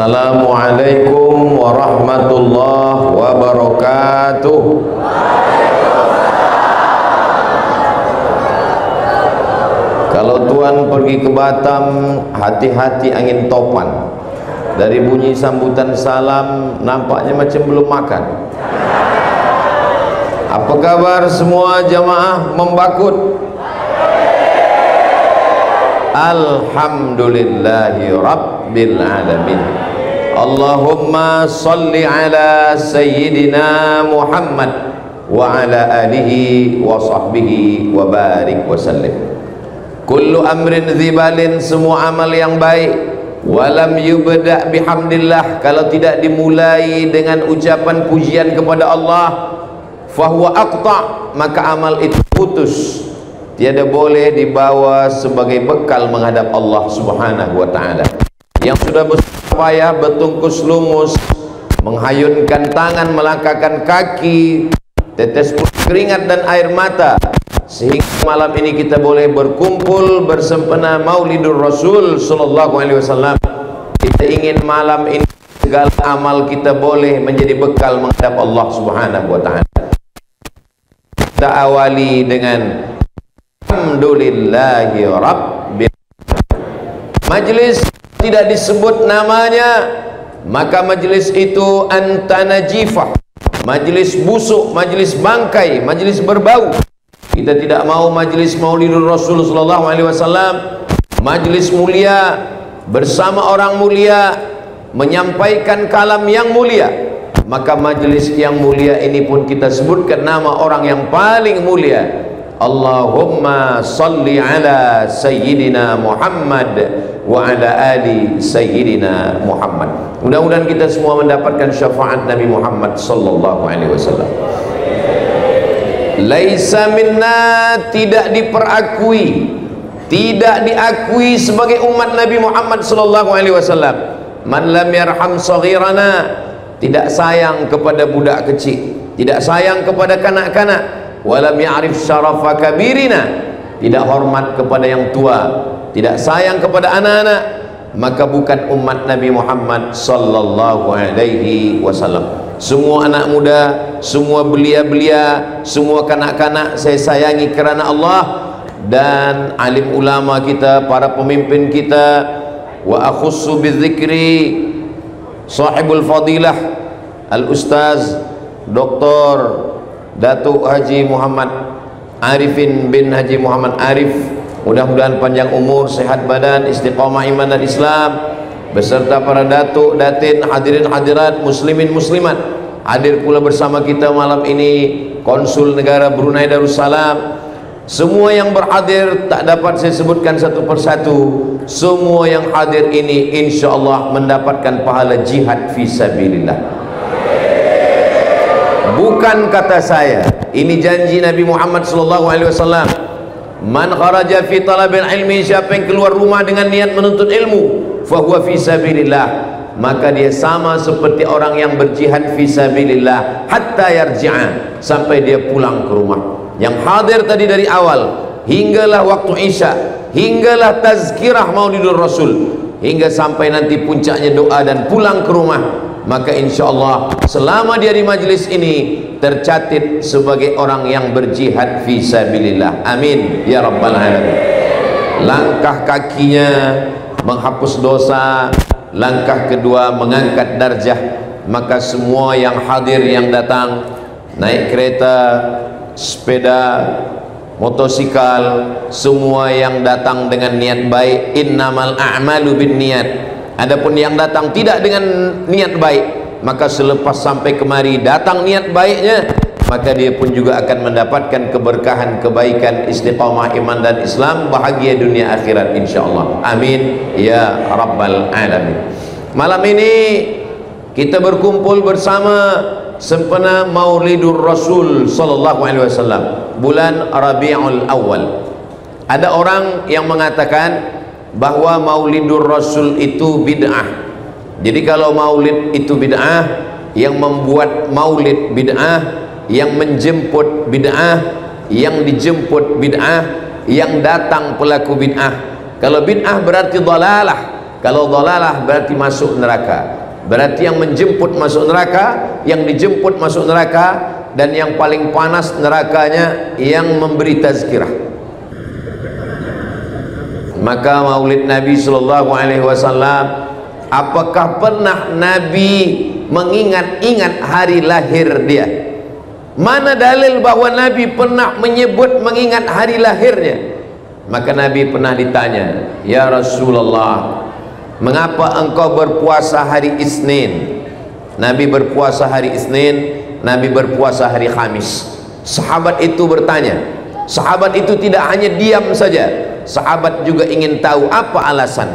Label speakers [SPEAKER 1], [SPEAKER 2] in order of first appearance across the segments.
[SPEAKER 1] Assalamualaikum warahmatullahi wabarakatuh. Kalau tuan pergi ke Batam, hati-hati angin topan. Dari bunyi sambutan salam, nampaknya macam belum makan. Apa kabar semua jamaah membakut? Alhamdulillahi Rabbil Alamin. Allahumma salli ala Sayyidina Muhammad wa ala alihi wa sahbihi wa barik wa sallim. Kullu amrin dhibalin, semua amal yang baik, walam yubda' bihamdillah, kalau tidak dimulai dengan ucapan pujian kepada Allah, fahuwa aqta', maka amal itu putus, tiada boleh dibawa sebagai bekal menghadap Allah Subhanahu wa ta'ala. Yang sudah berpayah bertungkus lumus, menghayunkan tangan, melangkahkan kaki, tetes keringat dan air mata, sehingga malam ini kita boleh berkumpul bersempena Maulidur Rasul sallallahu alaihi wasallam. Kita ingin malam ini segala amal kita boleh menjadi bekal menghadap Allah Subhanahu wa ta'ala. Kita awali dengan Alhamdulillahi Rabbil. Majlis tidak disebut namanya, maka majlis itu antanajifah, majlis busuk, majlis bangkai, majlis berbau. Kita tidak mau majlis Maulidur Rasul sallallahu alaihi wasallam, majlis mulia bersama orang mulia, menyampaikan kalam yang mulia. Maka majlis yang mulia ini pun kita sebutkan nama orang yang paling mulia. Allahumma salli ala Sayyidina Muhammad wa ala ali Sayyidina Muhammad. Mudah-mudahan kita semua mendapatkan syafaat Nabi Muhammad sallallahu alaihi wasallam. Laisa minna, tidak diperakui, tidak diakui sebagai umat Nabi Muhammad sallallahu alaihi wasallam, man lam yarham saghirana, tidak sayang kepada budak kecil, tidak sayang kepada kanak-kanak, walam ya'rif syarafa kabirina, tidak hormat kepada yang tua, tidak sayang kepada anak-anak, maka bukan umat Nabi Muhammad sallallahu alaihi wasallam. Semua anak muda, semua belia-belia, semua kanak-kanak saya sayangi kerana Allah, dan alim ulama kita, para pemimpin kita. Wa akhussu bidzikri sahibul fadilah al-ustaz Dr. Datuk Haji Muhammad Arifin bin Haji Muhammad Arif, mudah-mudahan panjang umur, sehat badan, istiqamah iman dan Islam, beserta para datuk, datin, hadirin hadirat, muslimin muslimat. Hadir pula bersama kita malam ini Konsul Negara Brunei Darussalam. Semua yang berhadir tak dapat saya sebutkan satu persatu. Semua yang hadir ini insyaallah mendapatkan pahala jihad fisabilillah. Bukan kata saya, ini janji Nabi Muhammad sallallahu alaihi wasallam. Man kharaja fi talabil ilmi, siapa yang keluar rumah dengan niat menuntut ilmu, fahuwa fi sabilillah, maka dia sama seperti orang yang berjihad fi sabilillah hatta yarji'a, sampai dia pulang ke rumah. Yang hadir tadi dari awal hinggalah waktu Isya, hinggalah tazkirah Maulidur Rasul, hingga sampai nanti puncaknya doa dan pulang ke rumah, maka insyaallah selama dia di majlis ini tercatat sebagai orang yang berjihad fi sabilillah. Amin ya rabbal alamin. Langkah kakinya menghapus dosa, langkah kedua mengangkat darjah. Maka semua yang hadir, yang datang naik kereta, sepeda, motosikal, semua yang datang dengan niat baik, innamal a'malu binniyat. Adapun yang datang tidak dengan niat baik, maka selepas sampai kemari datang niat baiknya, maka dia pun juga akan mendapatkan keberkahan, kebaikan, istiqamah iman dan Islam, bahagia dunia akhirat insyaallah. Amin ya rabbal alamin. Malam ini kita berkumpul bersama sempena Maulidur Rasul sallallahu alaihi wasallam, bulan Rabiul Awal. Ada orang yang mengatakan bahwa Maulidur Rasul itu bid'ah. Jadi kalau maulid itu bid'ah, yang membuat maulid bid'ah, yang menjemput bid'ah, yang dijemput bid'ah, yang datang pelaku bid'ah. Kalau bid'ah berarti dalalah, Kalau dalalah berarti masuk neraka, berarti yang menjemput masuk neraka, yang dijemput masuk neraka, dan yang paling panas nerakanya yang memberi tazkirah. Maka maulid Nabi sallallahu alaihi wasallam, apakah pernah Nabi mengingat-ingat hari lahir dia? Mana dalil bahwa Nabi pernah menyebut mengingat hari lahirnya? Maka Nabi pernah ditanya, "Ya Rasulullah, mengapa engkau berpuasa hari Isnin?" Nabi berpuasa hari Isnin, Nabi berpuasa hari Khamis. Sahabat itu bertanya. Sahabat itu tidak hanya diam saja, sahabat juga ingin tahu apa alasan.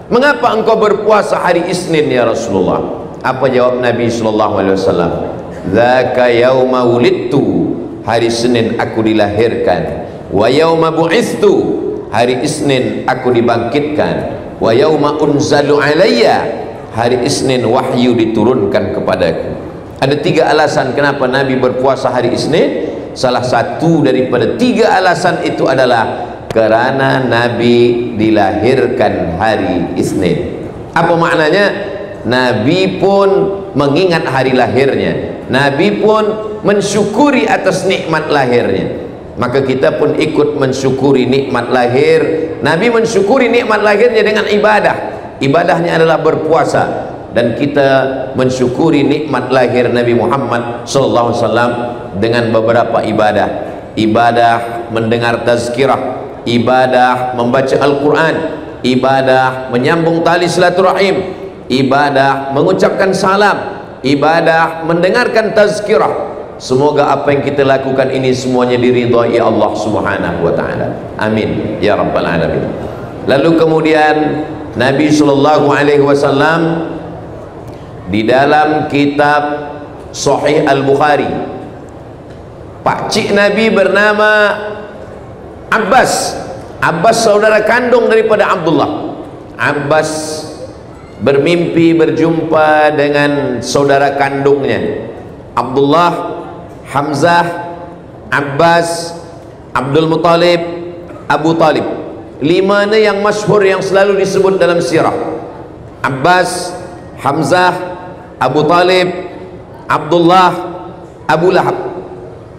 [SPEAKER 1] "Mengapa engkau berpuasa hari Isnin ya Rasulullah?" Apa jawab Nabi sallallahu alaihi wasallam? "Dzaka yauma wulidtu." Hari Senin aku dilahirkan. "Wa yauma bu'istu." Hari Isnin aku dibangkitkan. "Wa yauma unzalu alayya." Hari Isnin wahyu diturunkan kepadaku. Ada 3 alasan kenapa Nabi berpuasa hari Isnin. Salah satu daripada 3 alasan itu adalah kerana Nabi dilahirkan hari Isnin. Apa maknanya? Nabi pun mengingat hari lahirnya, Nabi pun mensyukuri atas nikmat lahirnya. Maka kita pun ikut mensyukuri nikmat lahir. Nabi mensyukuri nikmat lahirnya dengan ibadah. Ibadahnya adalah berpuasa. Dan kita mensyukuri nikmat lahir Nabi Muhammad sallallahu alaihi wasallam dengan beberapa ibadah. Ibadah mendengar tazkirah, ibadah membaca Al-Quran, ibadah menyambung tali silaturahim, ibadah mengucapkan salam, ibadah mendengarkan tazkirah. Semoga apa yang kita lakukan ini semuanya diridhai Allah Subhanahu wa taala. Amin ya rabbal alamin. Lalu kemudian Nabi sallallahu alaihi wasallam di dalam kitab Sahih Al-Bukhari, pakcik Nabi bernama Abbas. Abbas saudara kandung daripada Abdullah. Abbas bermimpi berjumpa dengan saudara kandungnya Abdullah, Hamzah, Abbas, Abdul Muttalib, Abu Talib. 5 yang masyhur yang selalu disebut dalam sirah. Abbas, Hamzah, Abu Talib, Abdullah, Abu Lahab.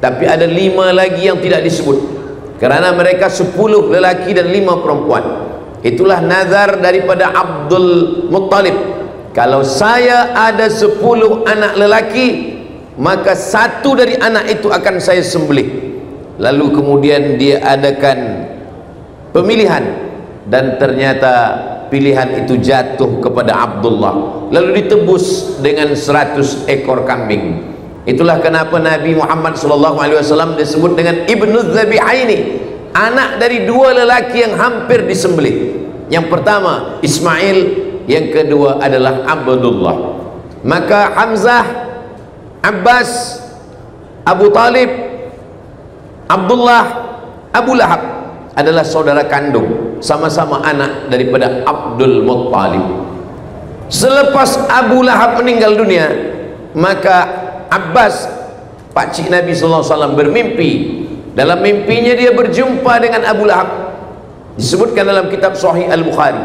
[SPEAKER 1] Tapi ada 5 lagi yang tidak disebut, kerana mereka 10 lelaki dan 5 perempuan. Itulah nazar daripada Abdul Muttalib, kalau saya ada 10 anak lelaki, maka 1 dari anak itu akan saya sembelih. Lalu kemudian dia adakan pemilihan, dan ternyata pilihan itu jatuh kepada Abdullah, lalu ditebus dengan 100 ekor kambing. Itulah kenapa Nabi Muhammad SAW disebut dengan Ibnu Dzabihaini, anak dari 2 lelaki yang hampir disembelih. Yang pertama Ismail, yang kedua adalah Abdullah. Maka Hamzah, Abbas, Abu Talib, Abdullah, Abu Lahab adalah saudara kandung, sama-sama anak daripada Abdul Muttalib. Selepas Abu Lahab meninggal dunia, maka Abbas, pakcik Nabi SAW, bermimpi. Dalam mimpinya dia berjumpa dengan Abu Lahab, disebutkan dalam kitab Sahih Al-Bukhari.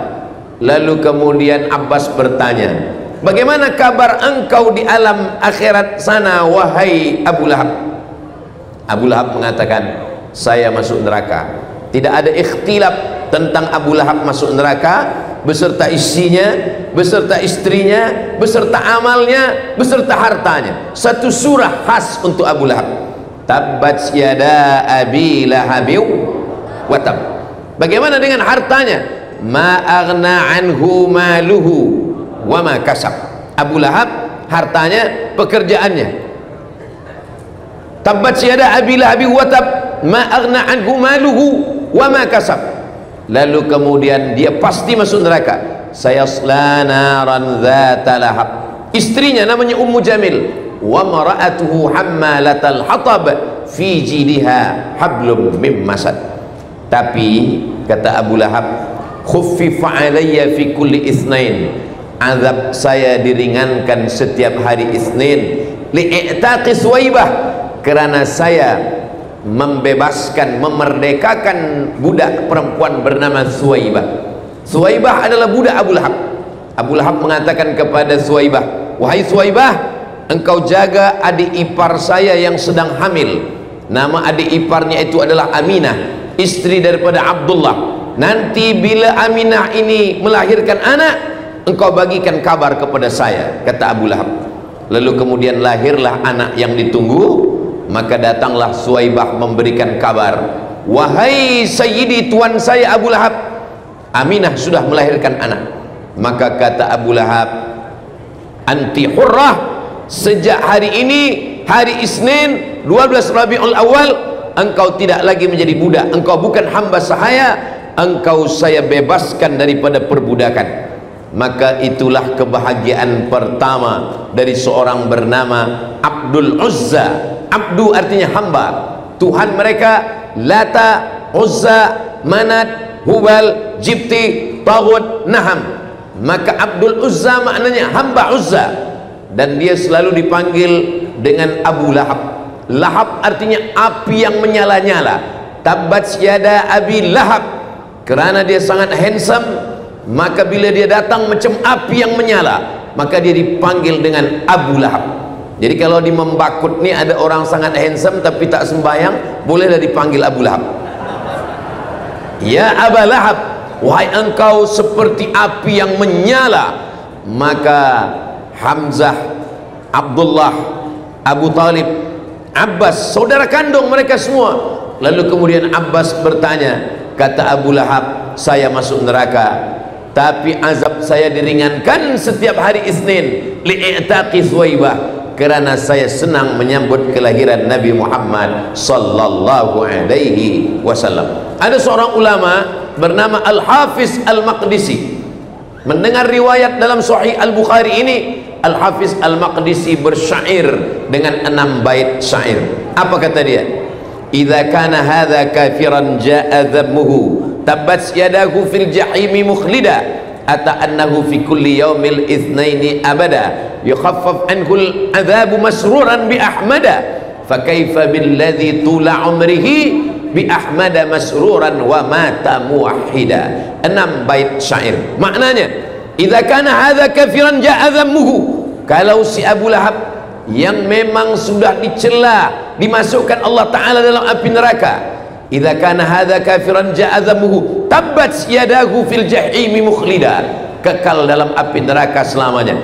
[SPEAKER 1] Lalu kemudian Abbas bertanya, "Bagaimana kabar engkau di alam akhirat sana, wahai Abu Lahab?" Abu Lahab mengatakan, "Saya masuk neraka." Tidak ada ikhtilaf tentang Abu Lahab masuk neraka beserta isinya, beserta istrinya, beserta amalnya, beserta hartanya. Satu surah khas untuk Abu Lahab. Tabbat yada abi lahabiw wa tab. Bagaimana dengan hartanya? Ma aghna anhu maluhu wa ma kasab. Abu Lahab hartanya, pekerjaannya. Tabbat yada abi lahabiw wa tab, ma aghna anhu maluhu wa ma kasab. Lalu kemudian dia pasti masuk neraka. Sayasla naran dzata lahab. Istrinya namanya Ummu Jamil. Wa mara'atuhu hammalatal hatab fi jidha hablum mim masad. Tapi kata Abu Lahab, khuffifa alayya fi kulli itsnain. Azab saya diringankan setiap hari Isnin li'itaqi Suwaibah, kerana saya membebaskan, memerdekakan budak perempuan bernama Suwaibah. Suwaibah adalah budak Abu Lahab. Abu Lahab mengatakan kepada Suwaibah, wahai Suwaibah, engkau jaga adik ipar saya yang sedang hamil. Nama adik iparnya itu adalah Aminah, istri daripada Abdullah. Nanti bila Aminah ini melahirkan anak, engkau bagikan kabar kepada saya, kata Abu Lahab. Lalu kemudian lahirlah anak yang ditunggu. Maka datanglah Suwaibah memberikan kabar, wahai Sayyidi, tuan saya Abu Lahab, Aminah sudah melahirkan anak. Maka kata Abu Lahab, anti hurrah, sejak hari ini, hari Isnin 12 Rabiul Awal, engkau tidak lagi menjadi budak, engkau bukan hamba sahaya, engkau saya bebaskan daripada perbudakan. Maka itulah kebahagiaan pertama dari seorang bernama Abdul Uzza. Abdu artinya hamba. Tuhan mereka Lata, Uzza, Manat, Hubal, Jibti, Taghut, Naham. Maka Abdul Uzza maknanya hamba Uzza, dan dia selalu dipanggil dengan Abu Lahab. Lahab artinya api yang menyala-nyala. Tabbat yada Abi Lahab, kerana dia sangat handsome, maka bila dia datang macam api yang menyala, maka dia dipanggil dengan Abu Lahab. Jadi kalau di Membakut ni ada orang sangat handsome tapi tak sembahyang, bolehlah dipanggil Abu Lahab. Ya Abu Lahab, wahai engkau seperti api yang menyala. Maka Hamzah, Abdullah, Abu Talib, Abbas, saudara kandung mereka semua. Lalu kemudian Abbas bertanya, kata Abu Lahab, saya masuk neraka, tapi azab saya diringankan setiap hari Isnin li'itaqi Suwaibah, kerana saya senang menyambut kelahiran Nabi Muhammad sallallahu alaihi wasallam. Ada seorang ulama bernama Al-Hafiz Al-Maqdisi. Mendengar riwayat dalam Sahih Al-Bukhari ini, Al-Hafiz Al-Maqdisi bersyair dengan 6 bait syair. Apa kata dia? Idza kana hadza kafiran jaa dhammuhu, tabbat yadahu fil jahimi mukhlida, ata annahu fi kulli yaumil itsnaini abada, yukhaffaf anhu al-'adzabu masruran bi ahmada, fa kaifa billadzi tula umrihi bi ahmada masruran wa mata muwahhida. 6 bait syair. Maknanya, idza kana hadza kafiran jaa dhammuhu, kalau si Abu Lahab yang memang sudah dicela, dimasukkan Allah Ta'ala dalam api neraka, idza kana hadza kafiran jaa dhammuhu, tabbat yadahu fil jahimi mukhlida, kekal dalam api neraka selamanya.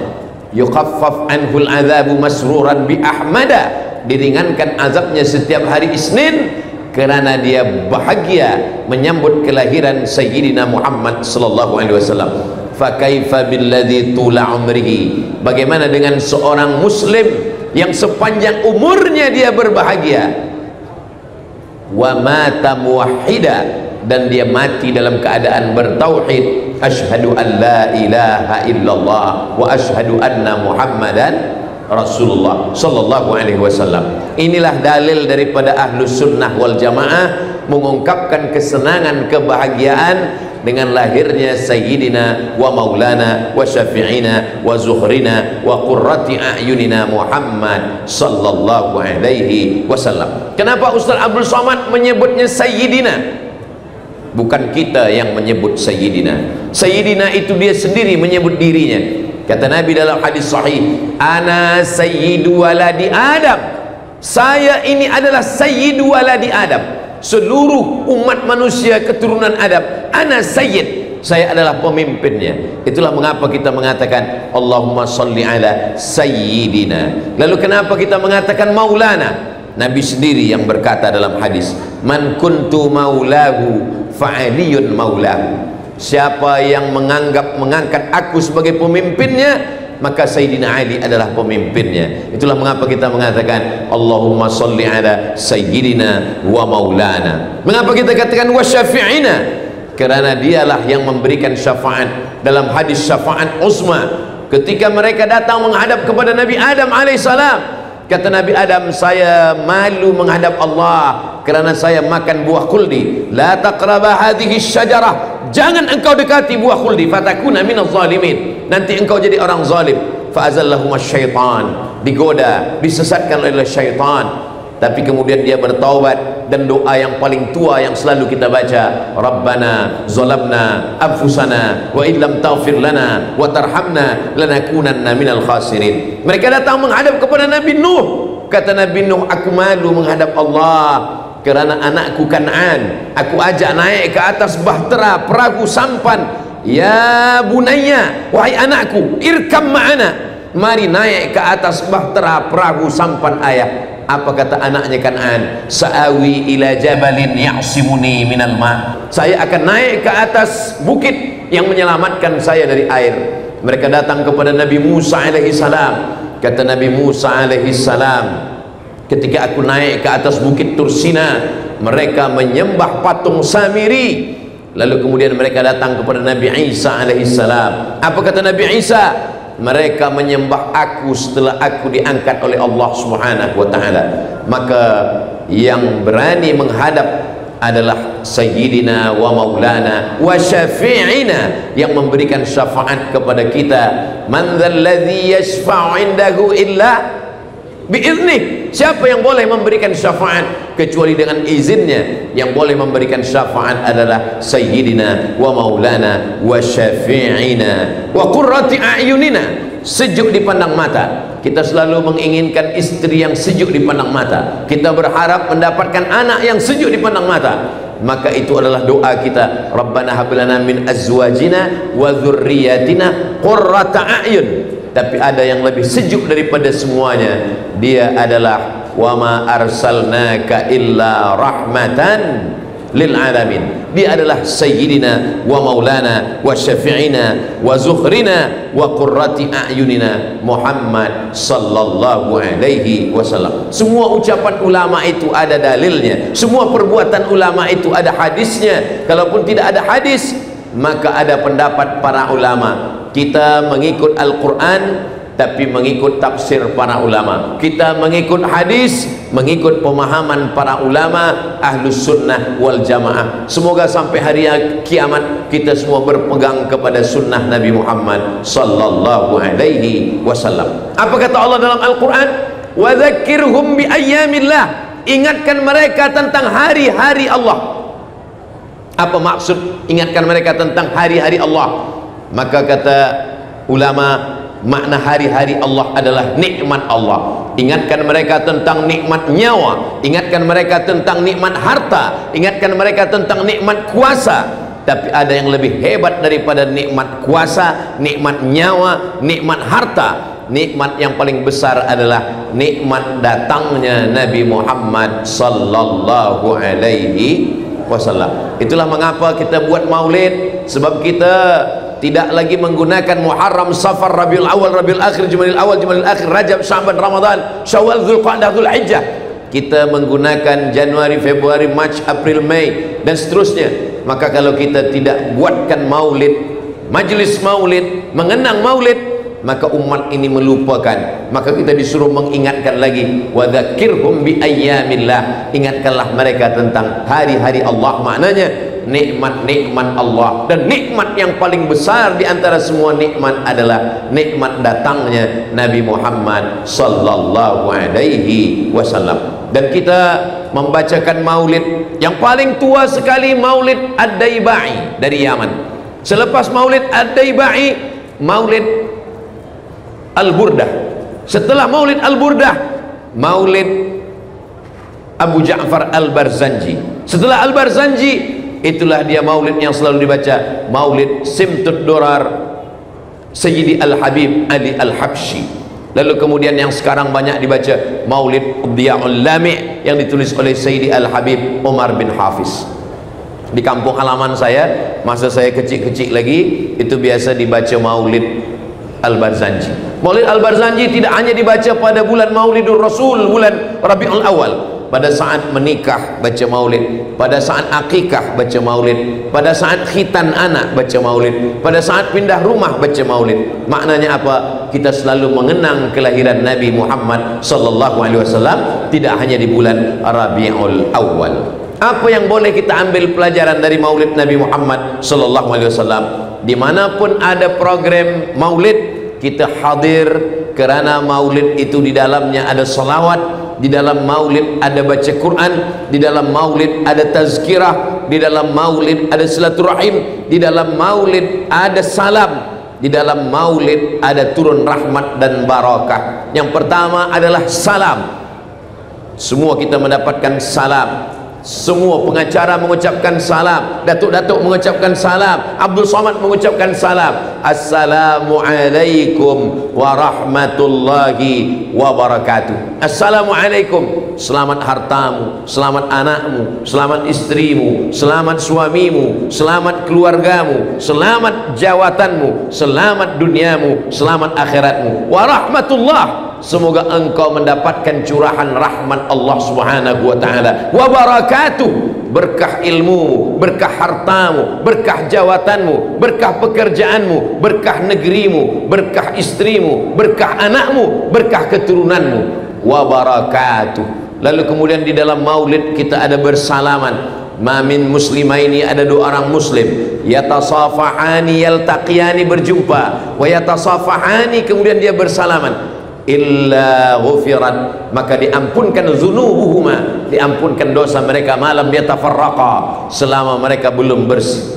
[SPEAKER 1] Yukhaffaf anhul azabu masruran bi ahmada, diringankan azabnya setiap hari Isnin kerana dia bahagia menyambut kelahiran Sayyidina Muhammad sallallahu alaihi wasallam. Fa kaifa billadzi tula umrihi, bagaimana dengan seorang muslim yang sepanjang umurnya dia berbahagia, wa mata muwahhida, dan dia mati dalam keadaan bertauhid, asyhadu an la ilaha illallah wa asyhadu anna muhammadan rasulullah sallallahu alaihi wasallam. Inilah dalil daripada ahlus sunnah wal jamaah mengungkapkan kesenangan, kebahagiaan dengan lahirnya Sayyidina wa Maulana wa Syafi'ina wa Zuhrina wa Qurrati a'yunina Muhammad sallallahu alaihi wasallam. Kenapa Ustaz Abdul Somad menyebutnya Sayyidina? Bukan kita yang menyebut Sayyidina. Sayyidina itu dia sendiri menyebut dirinya. Kata Nabi dalam hadis sahih, ana sayyidu waladi Adam, saya ini adalah sayyidu waladi Adam, seluruh umat manusia keturunan Adam, ana sayyid, saya adalah pemimpinnya. Itulah mengapa kita mengatakan Allahumma salli ala sayyidina. Lalu kenapa kita mengatakan maulana? Nabi sendiri yang berkata dalam hadis, man kuntu maulahu fa'aliyun maulahu, siapa yang mengangkat aku sebagai pemimpinnya, maka Sayyidina Ali adalah pemimpinnya. Itulah mengapa kita mengatakan Allahumma salli ala sayyidina wa maulana. Mengapa kita katakan wa syafi'ina? Kerana dialah yang memberikan syafaat. Dalam hadis syafaat uzma, ketika mereka datang menghadap kepada Nabi Adam alaihissalam, kata Nabi Adam, saya malu menghadap Allah kerana saya makan buah khuldi. La taqraba hadhihi syajarah, jangan engkau dekati buah khuldi, fatakuna minaz zalimin, nanti engkau jadi orang zalim. Fa azallahum syaitan, digoda, disesatkan oleh syaitan. tapi kemudian dia bertaubat, dan doa yang paling tua yang selalu kita baca, Rabbana zalamna anfusana wa illam taghfir lana wa tarhamna lanakunanna minal khasirin. Mereka datang menghadap kepada Nabi Nuh. Kata Nabi Nuh, aku malu menghadap Allah kerana anakku Kan'an aku ajak naik ke atas bahtera perahu sampan. Ya bunayya, wahai anakku, irkam ma'ana, mari naik ke atas bahtera perahu sampan ayah. Apa kata anaknya Kan'an? Sa'awi ila jabalin ya'simuni minal ma', saya akan naik ke atas bukit yang menyelamatkan saya dari air. Mereka datang kepada Nabi Musa alaihi salam. Kata Nabi Musa alaihi salam, ketika aku naik ke atas bukit Tursina, mereka menyembah patung Samiri. Lalu kemudian mereka datang kepada Nabi Isa alaihi salam. Apa kata Nabi Isa? Mereka menyembah aku setelah aku diangkat oleh Allah Subhanahu wa taala. Maka yang berani menghadap adalah Sayyidina wa Maulana wa Syafi'ina, yang memberikan syafaat kepada kita. Man dzalladzi yashfa'u 'indahu illa biiznih. Siapa yang boleh memberikan syafaat kecuali dengan izinnya? Yang boleh memberikan syafaat adalah Sayyidina wa Maulana wa Syafi'ina wa qurrati a'yunina, sejuk dipandang mata. Kita selalu menginginkan istri yang sejuk dipandang mata, kita berharap mendapatkan anak yang sejuk dipandang mata. Maka itu adalah doa kita, Rabbana hab lana min azwajina wa dzurriyyatina qurrata a'yun. Tapi ada yang lebih sejuk daripada semuanya, dia adalah wa ma arsalnaka illa rahmatan lil alamin. Dia adalah Sayyidina wa Maulana wa Syafi'ina wa Zuhrina wa qurrati a'yunina, Muhammad sallallahu alaihi wasallam. Semua ucapan ulama itu ada dalilnya, semua perbuatan ulama itu ada hadisnya. Kalaupun tidak ada hadis, maka ada pendapat para ulama. Kita mengikut Al-Quran tapi mengikut tafsir para ulama. Kita mengikut hadis, mengikut pemahaman para ulama Ahlus Sunnah wal Jamaah. Semoga sampai hari kiamat kita semua berpegang kepada sunnah Nabi Muhammad sallallahu alaihi wasallam. Apa kata Allah dalam Al-Quran? Wa dzakirhum bi ayyamillah, ingatkan mereka tentang hari-hari Allah. Apa maksud ingatkan mereka tentang hari-hari Allah? Maka kata ulama, makna hari-hari Allah adalah nikmat Allah. Ingatkan mereka tentang nikmat nyawa, ingatkan mereka tentang nikmat harta, ingatkan mereka tentang nikmat kuasa. Tapi ada yang lebih hebat daripada nikmat kuasa, nikmat nyawa, nikmat harta. Nikmat yang paling besar adalah nikmat datangnya Nabi Muhammad sallallahu alaihi wasallam. Itulah mengapa kita buat maulid, sebab kita tidak lagi menggunakan Muharram, Safar, Rabiul Awal, Rabiul Akhir, Jumadil Awal, Jumadil Akhir, Rajab, Sya'ban, Ramadan, Syawal, Dzulqa'dah, Dzulhijjah. Kita menggunakan Januari, Februari, Mac, April, Mei dan seterusnya. Maka kalau kita tidak buatkan maulid, majlis maulid, mengenang maulid, maka umat ini melupakan. Maka kita disuruh mengingatkan lagi, wa dzakirhum bi ayyamillah, ingatkanlah mereka tentang hari-hari Allah. Maknanya nikmat-nikmat Allah, dan nikmat yang paling besar di antara semua nikmat adalah nikmat datangnya Nabi Muhammad sallallahu alaihi wasallam. Dan kita membacakan maulid yang paling tua sekali, maulid Ad-Daibai dari Yaman. Selepas maulid Ad-Daibai, maulid Al-Burdah. Setelah maulid Al-Burdah, maulid Abu Ja'far Al-Barzanji. Setelah Al-Barzanji, itulah dia maulid yang selalu dibaca, maulid Simtud Durar Sayyidi Al-Habib Ali Al-Habsyi. Lalu kemudian yang sekarang banyak dibaca, maulid Diya'ul Lami' yang ditulis oleh Sayyidi Al-Habib Umar bin Hafiz. Di kampung halaman saya, masa saya kecil-kecil lagi, itu biasa dibaca maulid Al-Barzanji. Maulid Al-Barzanji tidak hanya dibaca pada bulan Maulidur Rasul, bulan Rabiul Awal. Pada saat menikah baca maulid, pada saat akikah baca maulid, pada saat khitan anak baca maulid, pada saat pindah rumah baca maulid. Maknanya apa? Kita selalu mengenang kelahiran Nabi Muhammad sallallahu alaihi wasallam, tidak hanya di bulan Rabiul Awal. Apa yang boleh kita ambil pelajaran dari maulid Nabi Muhammad sallallahu alaihi wasallam? Dimanapun ada program maulid, kita hadir, Kerana maulid itu di dalamnya ada salawat, di dalam maulid ada baca Quran, di dalam maulid ada tazkirah, di dalam maulid ada silaturahim, di dalam maulid ada salam, di dalam maulid ada turun rahmat dan barakah. Yang pertama adalah salam. Semua kita mendapatkan salam. Semua pengacara mengucapkan salam, datuk-datuk mengucapkan salam, Abdul Somad mengucapkan salam. Assalamualaikum warahmatullahi wabarakatuh. Assalamualaikum, selamat hartamu, selamat anakmu, selamat istrimu, selamat suamimu, selamat keluargamu, selamat jawatanmu, selamat duniamu, selamat akhiratmu. Warahmatullah, semoga engkau mendapatkan curahan rahmat Allah Subhanahu wa taala. Wa barakatuh, berkah ilmu, berkah hartamu, berkah jawatanmu, berkah pekerjaanmu, berkah negerimu, berkah istrimu, berkah anakmu, berkah keturunanmu. Wa barakatuh. Lalu kemudian di dalam maulid kita ada bersalaman. Mamin muslimaini, ada dua orang muslim, yatasafahani yaltaqiyani, berjumpa, wa yatasafahani, kemudian dia bersalaman, illa ghufirat, maka diampunkan zunubuhuma, diampunkan dosa mereka, malam yatafarraqa, selama mereka belum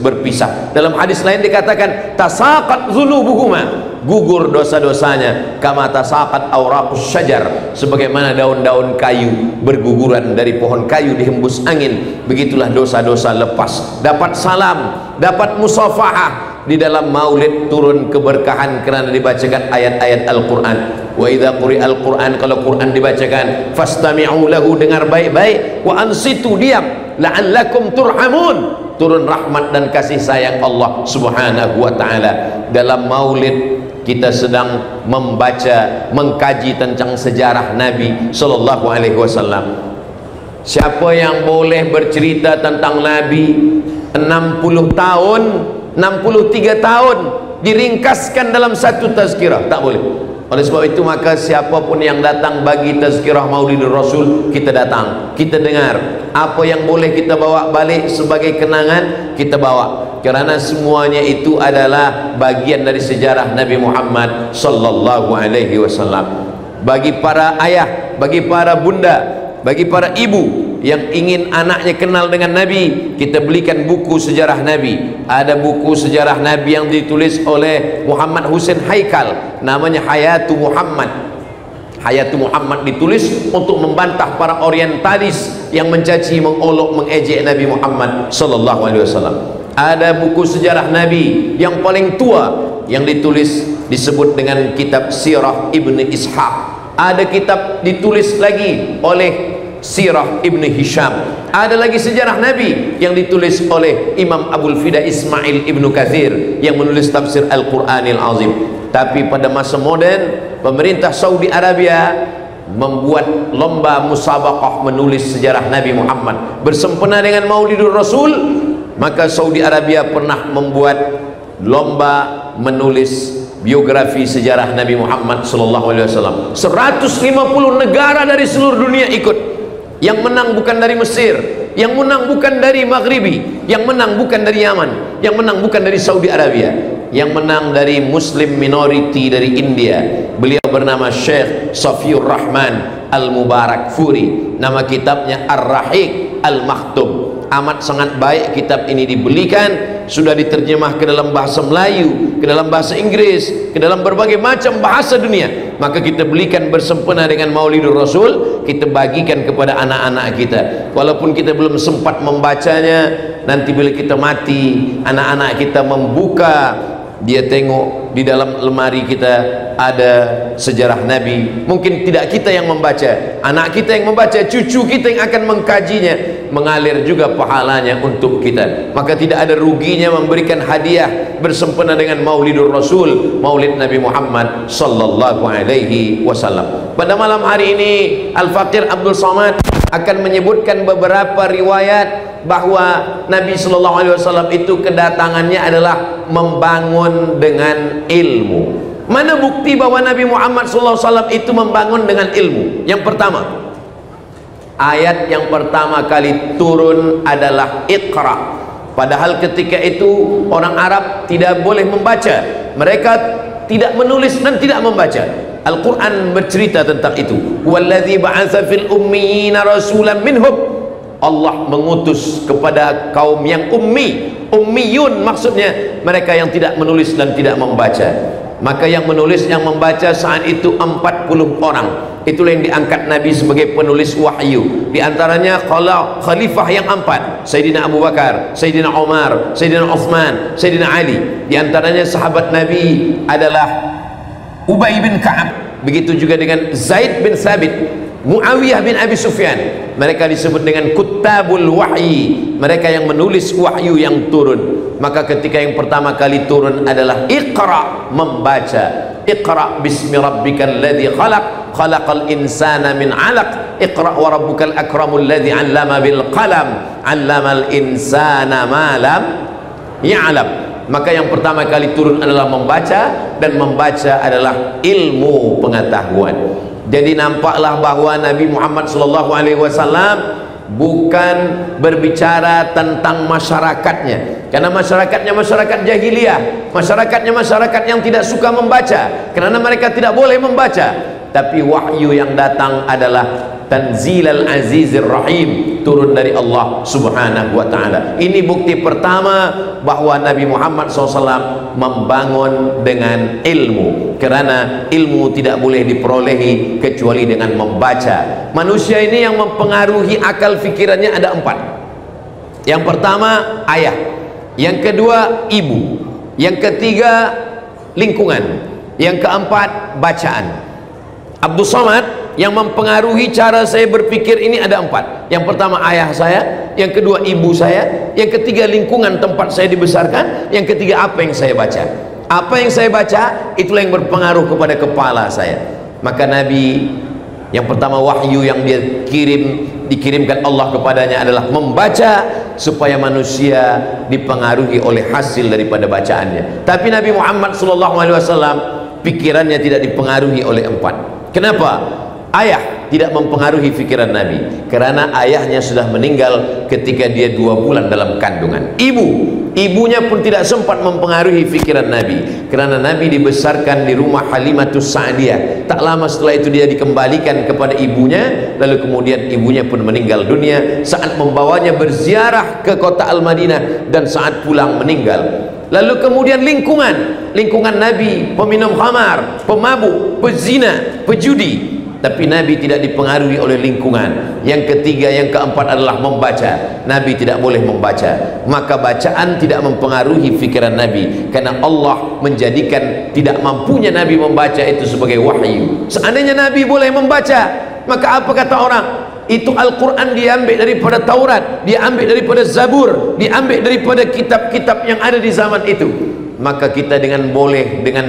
[SPEAKER 1] berpisah. Dalam hadis lain dikatakan tasaqat zunubuhuma, gugur dosa-dosanya, kama tasaqat awraqus syajar, sebagaimana daun-daun kayu berguguran dari pohon kayu dihembus angin, begitulah dosa-dosa lepas. Dapat salam, dapat musafahah. Di dalam maulid turun keberkahan kerana dibacakan ayat-ayat Al-Quran. Wa idza quri'al Quran, kalau Quran dibacakan, fastami'u lahu, dengar baik-baik, wa ansitu, diam, la'allakum turhamun, turun rahmat dan kasih sayang Allah Subhanahu wa taala. Dalam maulid kita sedang membaca, mengkaji tentang sejarah Nabi sallallahu alaihi wasallam. Siapa yang boleh bercerita tentang Nabi 60 tahun, 63 tahun diringkaskan dalam satu tazkirah? Tak boleh. Oleh sebab itu maka siapapun yang datang bagi tazkirah Maulidur Rasul, kita datang, kita dengar. Apa yang boleh kita bawa balik sebagai kenangan, kita bawa, kerana semuanya itu adalah bagian dari sejarah Nabi Muhammad sallallahu alaihi wasallam. Bagi para ayah, bagi para bunda, bagi para ibu yang ingin anaknya kenal dengan Nabi, kita belikan buku sejarah Nabi. Ada buku sejarah Nabi yang ditulis oleh Muhammad Hussein Haikal, namanya Hayatu Muhammad. Hayatu Muhammad ditulis untuk membantah para orientalis yang mencaci, mengolok, mengejek Nabi Muhammad sallallahu alaihi wasallam. Ada buku sejarah Nabi yang paling tua yang ditulis, disebut dengan kitab Sirah Ibn Ishaq. Ada kitab ditulis lagi oleh Sirah Ibn Hisham. Ada lagi sejarah Nabi yang ditulis oleh Imam Abul Fida Ismail Ibn Kathir yang menulis tafsir Al-Quranil Azim. Tapi pada masa moden, pemerintah Saudi Arabia membuat lomba musabaqah menulis sejarah Nabi Muhammad bersempena dengan Maulidur Rasul. Maka Saudi Arabia pernah membuat lomba menulis biografi sejarah Nabi Muhammad sallallahu alaihi wasallam. 150 negara dari seluruh dunia ikut. Yang menang bukan dari Mesir, yang menang bukan dari Maghribi, yang menang bukan dari Yaman, yang menang bukan dari Saudi Arabia, yang menang dari Muslim minority dari India. Beliau bernama Syekh Safiur Rahman Al-Mubarak Furi. Nama kitabnya Ar-Rahiq Al-Maktum. Amat sangat baik kitab ini dibelikan, sudah diterjemah ke dalam bahasa Melayu, ke dalam bahasa Inggris, ke dalam berbagai macam bahasa dunia. Maka kita belikan bersempena dengan Maulidur Rasul, kita bagikan kepada anak-anak kita. Walaupun kita belum sempat membacanya, nanti bila kita mati, anak-anak kita membuka, dia tengok di dalam lemari kita ada sejarah Nabi. Mungkin tidak kita yang membaca, anak kita yang membaca, cucu kita yang akan mengkajinya, mengalir juga pahalanya untuk kita. Maka tidak ada ruginya memberikan hadiah bersempena dengan Maulidur Rasul, Maulid Nabi Muhammad sallallahu alaihi wasallam. Pada malam hari ini Al-Faqir Abdul Somad akan menyebutkan beberapa riwayat bahwa Nabi sallallahu alaihi wasallam itu kedatangannya adalah membangun dengan ilmu. Mana bukti bahwa Nabi Muhammad sallallahu alaihi wasallam itu membangun dengan ilmu? Yang pertama, ayat yang pertama kali turun adalah Iqra. Padahal ketika itu orang Arab tidak boleh membaca, mereka tidak menulis dan tidak membaca. Al-Quran bercerita tentang itu. Walladzi ba'atsa fil ummiyina rasulan minhum. Allah mengutus kepada kaum yang ummi. Ummiyun maksudnya mereka yang tidak menulis dan tidak membaca. Maka yang menulis, yang membaca saat itu 40 orang. Itulah yang diangkat Nabi sebagai penulis wahyu. Di antaranya khalifah yang 4, Sayyidina Abu Bakar, Sayyidina Umar, Sayyidina Uthman, Sayyidina Ali. Di antaranya sahabat Nabi adalah Ubay bin Ka'ab. Begitu juga dengan Zaid bin Thabit, Muawiyah bin Abi Sufyan. Mereka disebut dengan Kuttabul Wahyi, mereka yang menulis wahyu yang turun. Maka ketika yang pertama kali turun adalah Iqra, membaca. Iqra bismi rabbikal ladzi khalaq, khalaqal insana min 'alaq. Iqra wa rabbukal akramul ladzi 'allama bil qalam, 'allamal insana ma lam ya'lam. Maka yang pertama kali turun adalah membaca, dan membaca adalah ilmu pengetahuan. Jadi nampaklah bahwa Nabi Muhammad SAW bukan berbicara tentang masyarakatnya, karena masyarakatnya masyarakat jahiliyah, masyarakatnya masyarakat yang tidak suka membaca, karena mereka tidak boleh membaca. Tapi wahyu yang datang adalah Tanzilal Azizir Rahim, turun dari Allah Subhanahu wa ta'ala. Ini bukti pertama bahwa Nabi Muhammad SAW membangun dengan ilmu, karena ilmu tidak boleh diperolehi kecuali dengan membaca. Manusia ini yang mempengaruhi akal fikirannya ada 4. Yang pertama ayah, yang kedua ibu, yang ketiga lingkungan, yang keempat bacaan. Abdul Somad, yang mempengaruhi cara saya berpikir ini ada 4. Yang pertama ayah saya, yang kedua ibu saya, yang ketiga lingkungan tempat saya dibesarkan, yang ketiga apa yang saya baca. Apa yang saya baca itulah yang berpengaruh kepada kepala saya. Maka Nabi yang pertama wahyu yang dia dikirimkan Allah kepadanya adalah membaca, supaya manusia dipengaruhi oleh hasil daripada bacaannya. Tapi Nabi Muhammad SAW pikirannya tidak dipengaruhi oleh 4. Kenapa? Ayah tidak mempengaruhi pikiran Nabi, karena ayahnya sudah meninggal ketika dia 2 bulan dalam kandungan. Ibunya pun tidak sempat mempengaruhi pikiran Nabi, karena Nabi dibesarkan di rumah Halimatus Sa'diyah. Tak lama setelah itu dia dikembalikan kepada ibunya, lalu kemudian ibunya pun meninggal dunia saat membawanya berziarah ke kota Al-Madinah, dan saat pulang meninggal. Lalu kemudian lingkungan Nabi peminum khamar, pemabuk, pezina, pejudi. Tapi Nabi tidak dipengaruhi oleh lingkungan. Yang ketiga, yang keempat adalah membaca. Nabi tidak boleh membaca. Maka bacaan tidak mempengaruhi fikiran Nabi, karena Allah menjadikan tidak mampunya Nabi membaca itu sebagai wahyu. Seandainya Nabi boleh membaca, maka apa kata orang? Itu Al-Quran diambil daripada Taurat, diambil daripada Zabur, diambil daripada kitab-kitab yang ada di zaman itu. Maka kita dengan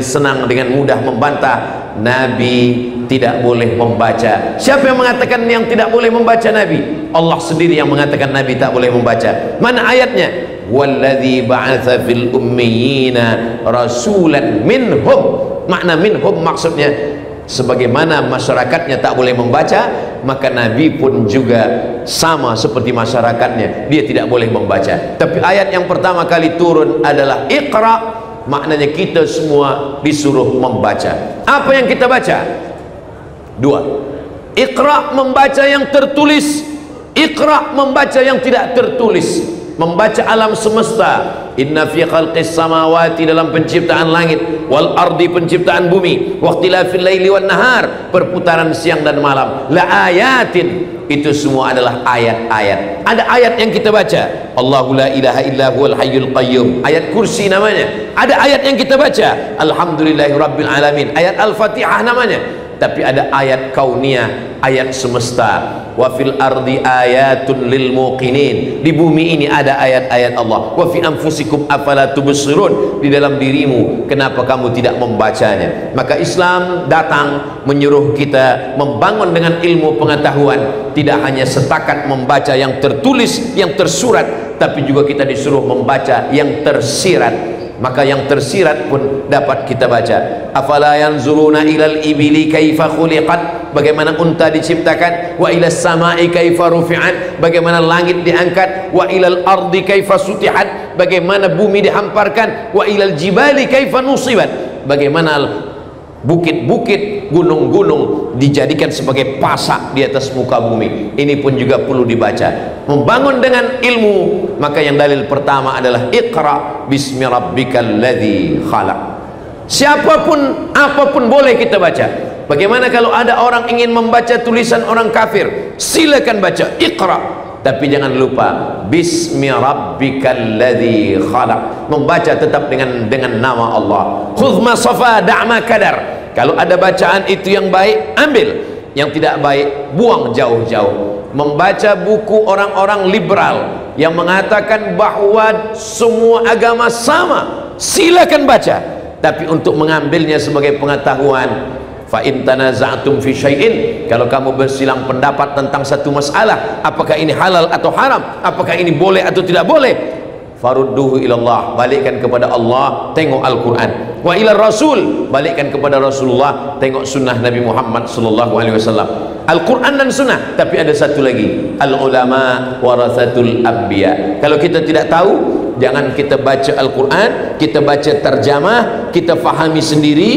[SPEAKER 1] senang, dengan mudah membantah Nabi tidak boleh membaca. Siapa yang mengatakan yang tidak boleh membaca Nabi? Allah sendiri yang mengatakan Nabi tak boleh membaca. Mana ayatnya? Walladzi ba'atsa fil ummiyina rasulan minhum. Makna minhum maksudnya sebagaimana masyarakatnya tak boleh membaca, maka Nabi pun juga sama seperti masyarakatnya, dia tidak boleh membaca. Tapi ayat yang pertama kali turun adalah Iqra, maknanya kita semua disuruh membaca. Apa yang kita baca? 2. Iqra, membaca yang tertulis. Iqra, membaca yang tidak tertulis. Membaca alam semesta. Inna fi khalqis samawati, dalam penciptaan langit, wal ardi, penciptaan bumi, waqtilafil laili wan nahar, perputaran siang dan malam, la ayatin, itu semua adalah ayat-ayat. Ada ayat yang kita baca, Allahu la ilaha illa huwal hayyul qayyum, ayat kursi namanya. Ada ayat yang kita baca, alhamdulillahi rabbil alamin, ayat al-fatihah namanya. Tapi ada ayat kauniyah, ayat semesta. Wa fil ardi ayatun lil muqinin, di bumi ini ada ayat-ayat Allah. Wa fi anfusikum afala tubsirun, di dalam dirimu kenapa kamu tidak membacanya? Maka Islam datang menyuruh kita membangun dengan ilmu pengetahuan, tidak hanya setakat membaca yang tertulis, yang tersurat, tapi juga kita disuruh membaca yang tersirat. Maka yang tersirat pun dapat kita baca. Afala yanzuruna ilal ibili kaifa khuliqat, bagaimana unta diciptakan, wa ilas samai kaifa rufi'at, bagaimana langit diangkat, wa ilal ardi kaifa sutihat, bagaimana bumi dihamparkan, wa ilal jibali kaifa nusibat, bagaimana bukit-bukit, gunung-gunung dijadikan sebagai pasak di atas muka bumi. Ini pun juga perlu dibaca. Membangun dengan ilmu, maka yang dalil pertama adalah Iqra bismi rabbikal ladzi khalaq. Siapapun, apapun boleh kita baca. Bagaimana kalau ada orang ingin membaca tulisan orang kafir? Silakan baca Iqra, tapi jangan lupa bismi rabbikal ladzi khalaq. Membaca tetap dengan nama Allah. Khudh ma safa da'ma kadar. Kalau ada bacaan itu yang baik, ambil. Yang tidak baik, buang jauh-jauh. Membaca buku orang-orang liberal yang mengatakan bahwa semua agama sama, silakan baca. Tapi untuk mengambilnya sebagai pengetahuan, fa in tanaza'tum fi syai'in, kalau kamu bersilang pendapat tentang satu masalah, apakah ini halal atau haram, apakah ini boleh atau tidak boleh, farudduhu ilallah, balikkan kepada Allah, tengok Al-Quran, wa ila Rasul, balikkan kepada Rasulullah, tengok sunnah Nabi Muhammad sallallahu alaihi wasallam. Al-Quran dan sunnah. Tapi ada satu lagi, al-ulama warathatul anbiya. Kalau kita tidak tahu, jangan kita baca Al-Quran, kita baca terjemah, kita fahami sendiri,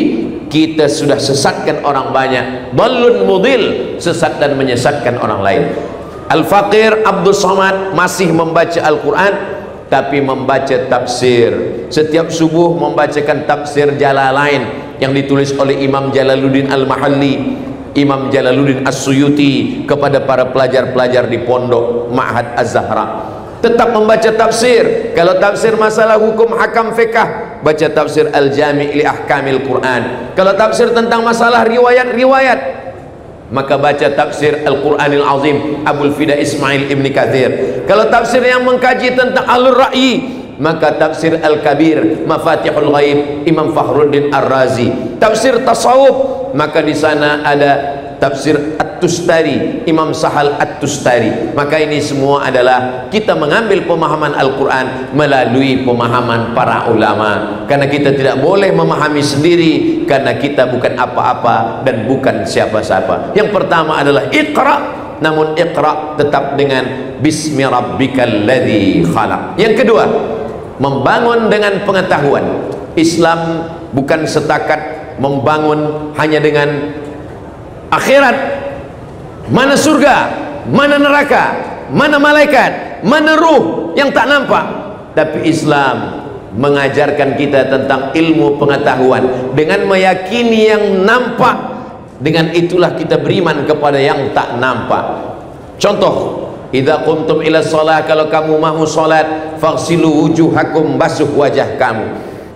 [SPEAKER 1] kita sudah sesatkan orang banyak. Dallun mudil, sesat dan menyesatkan orang lain. Al-Faqir Abdul Somad masih membaca Al-Quran, tapi membaca tafsir. Setiap subuh membacakan tafsir Jalalain yang ditulis oleh Imam Jalaluddin Al-Mahalli, Imam Jalaluddin As-Suyuti, kepada para pelajar-pelajar di pondok Ma'had Az-Zahra. Tetap membaca tafsir. Kalau tafsir masalah hukum hakam fiqh, baca tafsir Al-Jami' li Ahkamil Quran. Kalau tafsir tentang masalah riwayat-riwayat, maka baca tafsir Al-Quranil Azim Abul Fida Ismail Ibn Kathir. Kalau tafsir yang mengkaji tentang Alur Ra'yi, maka tafsir Al-Kabir Mafatihul Ghaib Imam Fakhruddin Ar-Razi. Tafsir tasawuf, maka di sana ada tafsir At-Tustari Imam Sahal At-Tustari. Maka ini semua adalah kita mengambil pemahaman Al-Quran melalui pemahaman para ulama, karena kita tidak boleh memahami sendiri, karena kita bukan apa-apa dan bukan siapa-siapa. Yang pertama adalah Iqra, namun Iqra tetap dengan bismi rabbikal ladzi khalaq. Yang kedua, membangun dengan pengetahuan. Islam bukan setakat membangun hanya dengan akhirat, mana surga, mana neraka, mana malaikat, mana ruh yang tak nampak. Tapi Islam mengajarkan kita tentang ilmu pengetahuan dengan meyakini yang nampak. Dengan itulah kita beriman kepada yang tak nampak. Contoh, idza qumtum ila shalah, kalau kamu mahu salat, faghsilu wujuhakum, basuh wajah kamu,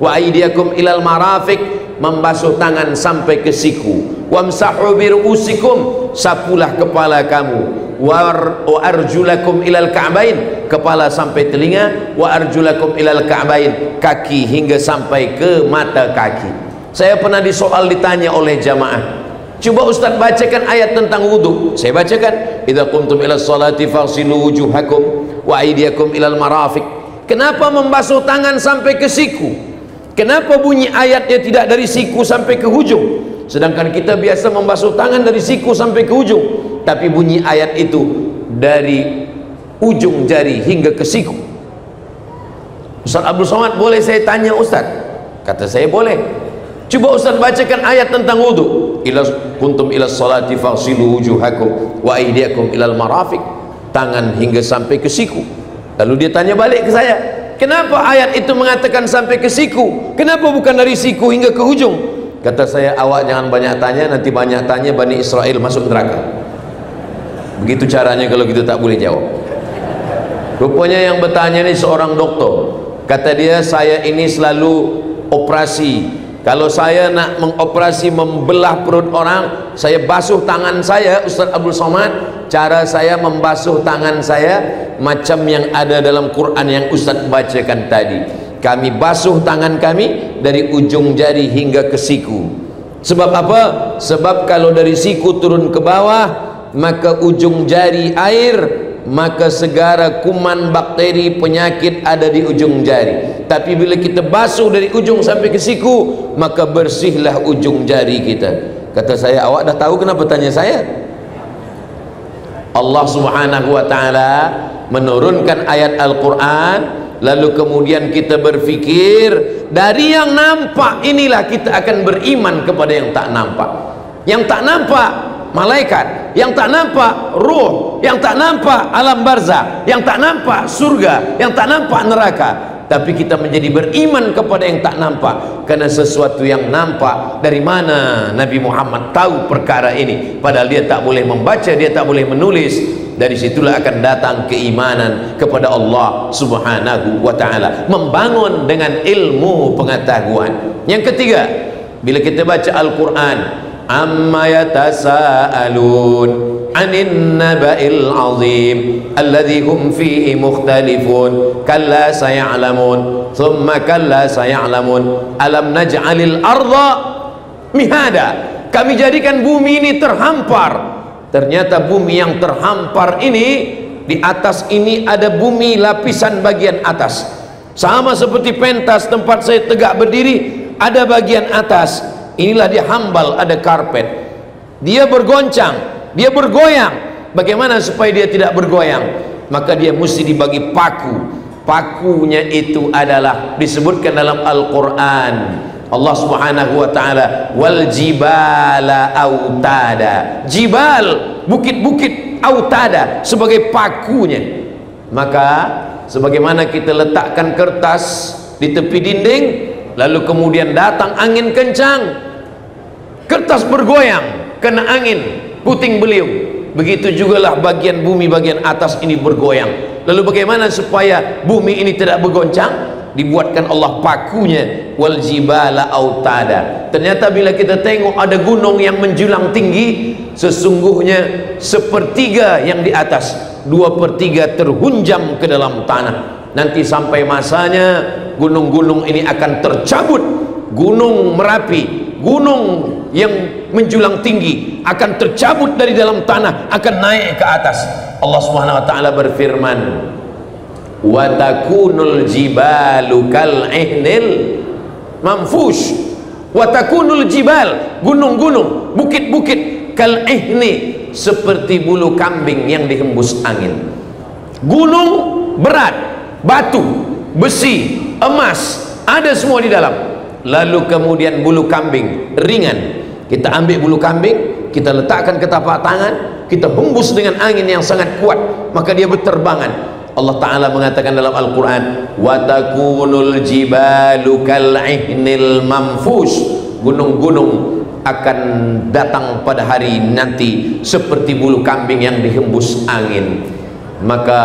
[SPEAKER 1] wa aydiyakum ilal marafiq, membasuh tangan sampai ke siku, wamsahu bi ru'usikum, sapulah kepala kamu, wa arjulakum ilal ka'bain, kepala sampai telinga, wa arjulakum ilal ka'bain, kaki hingga sampai ke mata kaki. Saya pernah disoal, ditanya oleh jamaah, coba Ustaz bacakan ayat tentang wudu. Saya bacakan, idza qumtum ila sholati faghsilu wujuhakum wa aydiyakum ilal marafiq. Kenapa membasuh tangan sampai ke siku? Kenapa bunyi ayatnya tidak dari siku sampai ke hujung? Sedangkan kita biasa membasuh tangan dari siku sampai ke hujung, tapi bunyi ayat itu dari ujung jari hingga ke siku. Ustaz Abdul Somad, boleh saya tanya Ustaz? Kata saya boleh. Coba Ustaz bacakan ayat tentang wudu. Ila kuntum ila sholati faghsilu wujuhakum wa aydiyakum ilal marafiq, tangan hingga sampai ke siku. Lalu dia tanya balik ke saya, kenapa ayat itu mengatakan sampai ke siku? Kenapa bukan dari siku hingga ke hujung? Kata saya, awak jangan banyak tanya, nanti banyak tanya Bani Israel masuk neraka. Begitu caranya kalau kita tak boleh jawab. Rupanya yang bertanya ini seorang doktor. Kata dia, saya ini selalu operasi. Kalau saya nak mengoperasi membelah perut orang, saya basuh tangan saya, Ustaz Abdul Somad. Cara saya membasuh tangan saya macam yang ada dalam Quran yang Ustaz bacakan tadi. Kami basuh tangan kami dari ujung jari hingga ke siku. Sebab apa? Sebab kalau dari siku turun ke bawah, maka ujung jari air, maka segala kuman, bakteri, penyakit ada di ujung jari. Tapi bila kita basuh dari ujung sampai ke siku, maka bersihlah ujung jari kita. Kata saya, awak dah tahu kenapa tanya saya? Allah Subhanahu wa ta'ala menurunkan ayat Al-Quran, lalu kemudian kita berfikir dari yang nampak inilah kita akan beriman kepada yang tak nampak. yang tak nampak malaikat, yang tak nampak ruh, yang tak nampak alam barzah, yang tak nampak surga, yang tak nampak neraka. Tapi kita menjadi beriman kepada yang tak nampak, karena sesuatu yang nampak, dari mana Nabi Muhammad tahu perkara ini? Padahal dia tak boleh membaca, dia tak boleh menulis. Dari situlah akan datang keimanan kepada Allah Subhanahu wa ta'ala, membangun dengan ilmu pengetahuan. Yang ketiga, bila kita baca Al-Quran, amma yatasaalun anin naba'il azim alladhi hum fihi mukhtalifun kalla saya'lamun thumma kalla saya'lamun alam naj'alil arda mihada, kami jadikan bumi ini terhampar. Ternyata bumi yang terhampar ini, di atas ini ada bumi lapisan bagian atas, sama seperti pentas tempat saya tegak berdiri, ada bagian atas. Inilah dia hambal, ada karpet, dia bergoncang, dia bergoyang. Bagaimana supaya dia tidak bergoyang? Maka dia mesti dibagi paku. Pakunya itu adalah disebutkan dalam Al-Quran, Allah Subhanahu wa ta'ala, wal jibala autada, jibal, bukit-bukit, autada, sebagai pakunya. Maka sebagaimana kita letakkan kertas di tepi dinding, lalu kemudian datang angin kencang, kertas bergoyang kena angin, puting beliung. Begitu jugalah bagian bumi bagian atas ini bergoyang. Lalu bagaimana supaya bumi ini tidak bergoncang? Dibuatkan Allah pakunya, wal jibala autada. Ternyata bila kita tengok ada gunung yang menjulang tinggi, sesungguhnya sepertiga yang di atas, 2/3 terhunjam ke dalam tanah. Nanti sampai masanya gunung-gunung ini akan tercabut. Gunung Merapi, gunung yang menjulang tinggi akan tercabut dari dalam tanah, akan naik ke atas. Allah Subhanahu wa ta'ala berfirman, wa takunul jibalu kal ihnil manfush. Wa takunul jibal, gunung-gunung, bukit-bukit, kal ihni, seperti bulu kambing yang dihembus angin. Gunung berat, batu, besi, emas, ada semua di dalam. Lalu kemudian bulu kambing ringan, kita ambil bulu kambing, kita letakkan ke tapak tangan, kita hembus dengan angin yang sangat kuat, maka dia berterbangan. Allah Ta'ala mengatakan dalam Al-Quran, wa takunul jibalu kal ihnil manfush, gunung-gunung akan datang pada hari nanti seperti bulu kambing yang dihembus angin. Maka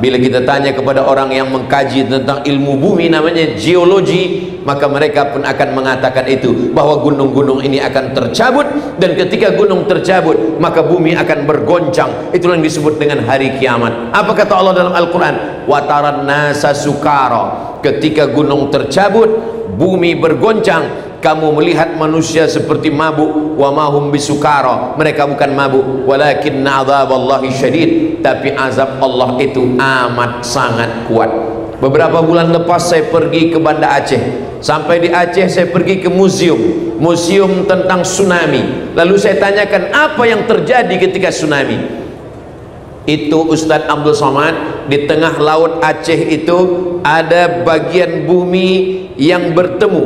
[SPEAKER 1] bila kita tanya kepada orang yang mengkaji tentang ilmu bumi, namanya geologi, maka mereka pun akan mengatakan itu, bahwa gunung-gunung ini akan tercabut, dan ketika gunung tercabut maka bumi akan bergoncang. Itulah yang disebut dengan hari kiamat. Apa kata Allah dalam Al-Quran? Wa taran nasa sukara, ketika gunung tercabut, bumi bergoncang, kamu melihat manusia seperti mabuk. Wa mahum bisukara, mereka bukan mabuk, walakinna azaballahi syadid, tapi azab Allah itu amat sangat kuat. Beberapa bulan lepas saya pergi ke Banda Aceh. Sampai di Aceh saya pergi ke museum tentang tsunami. Lalu saya tanyakan apa yang terjadi ketika tsunami. Itu Ustadz Abdul Somad, di tengah laut Aceh itu ada bagian bumi yang bertemu,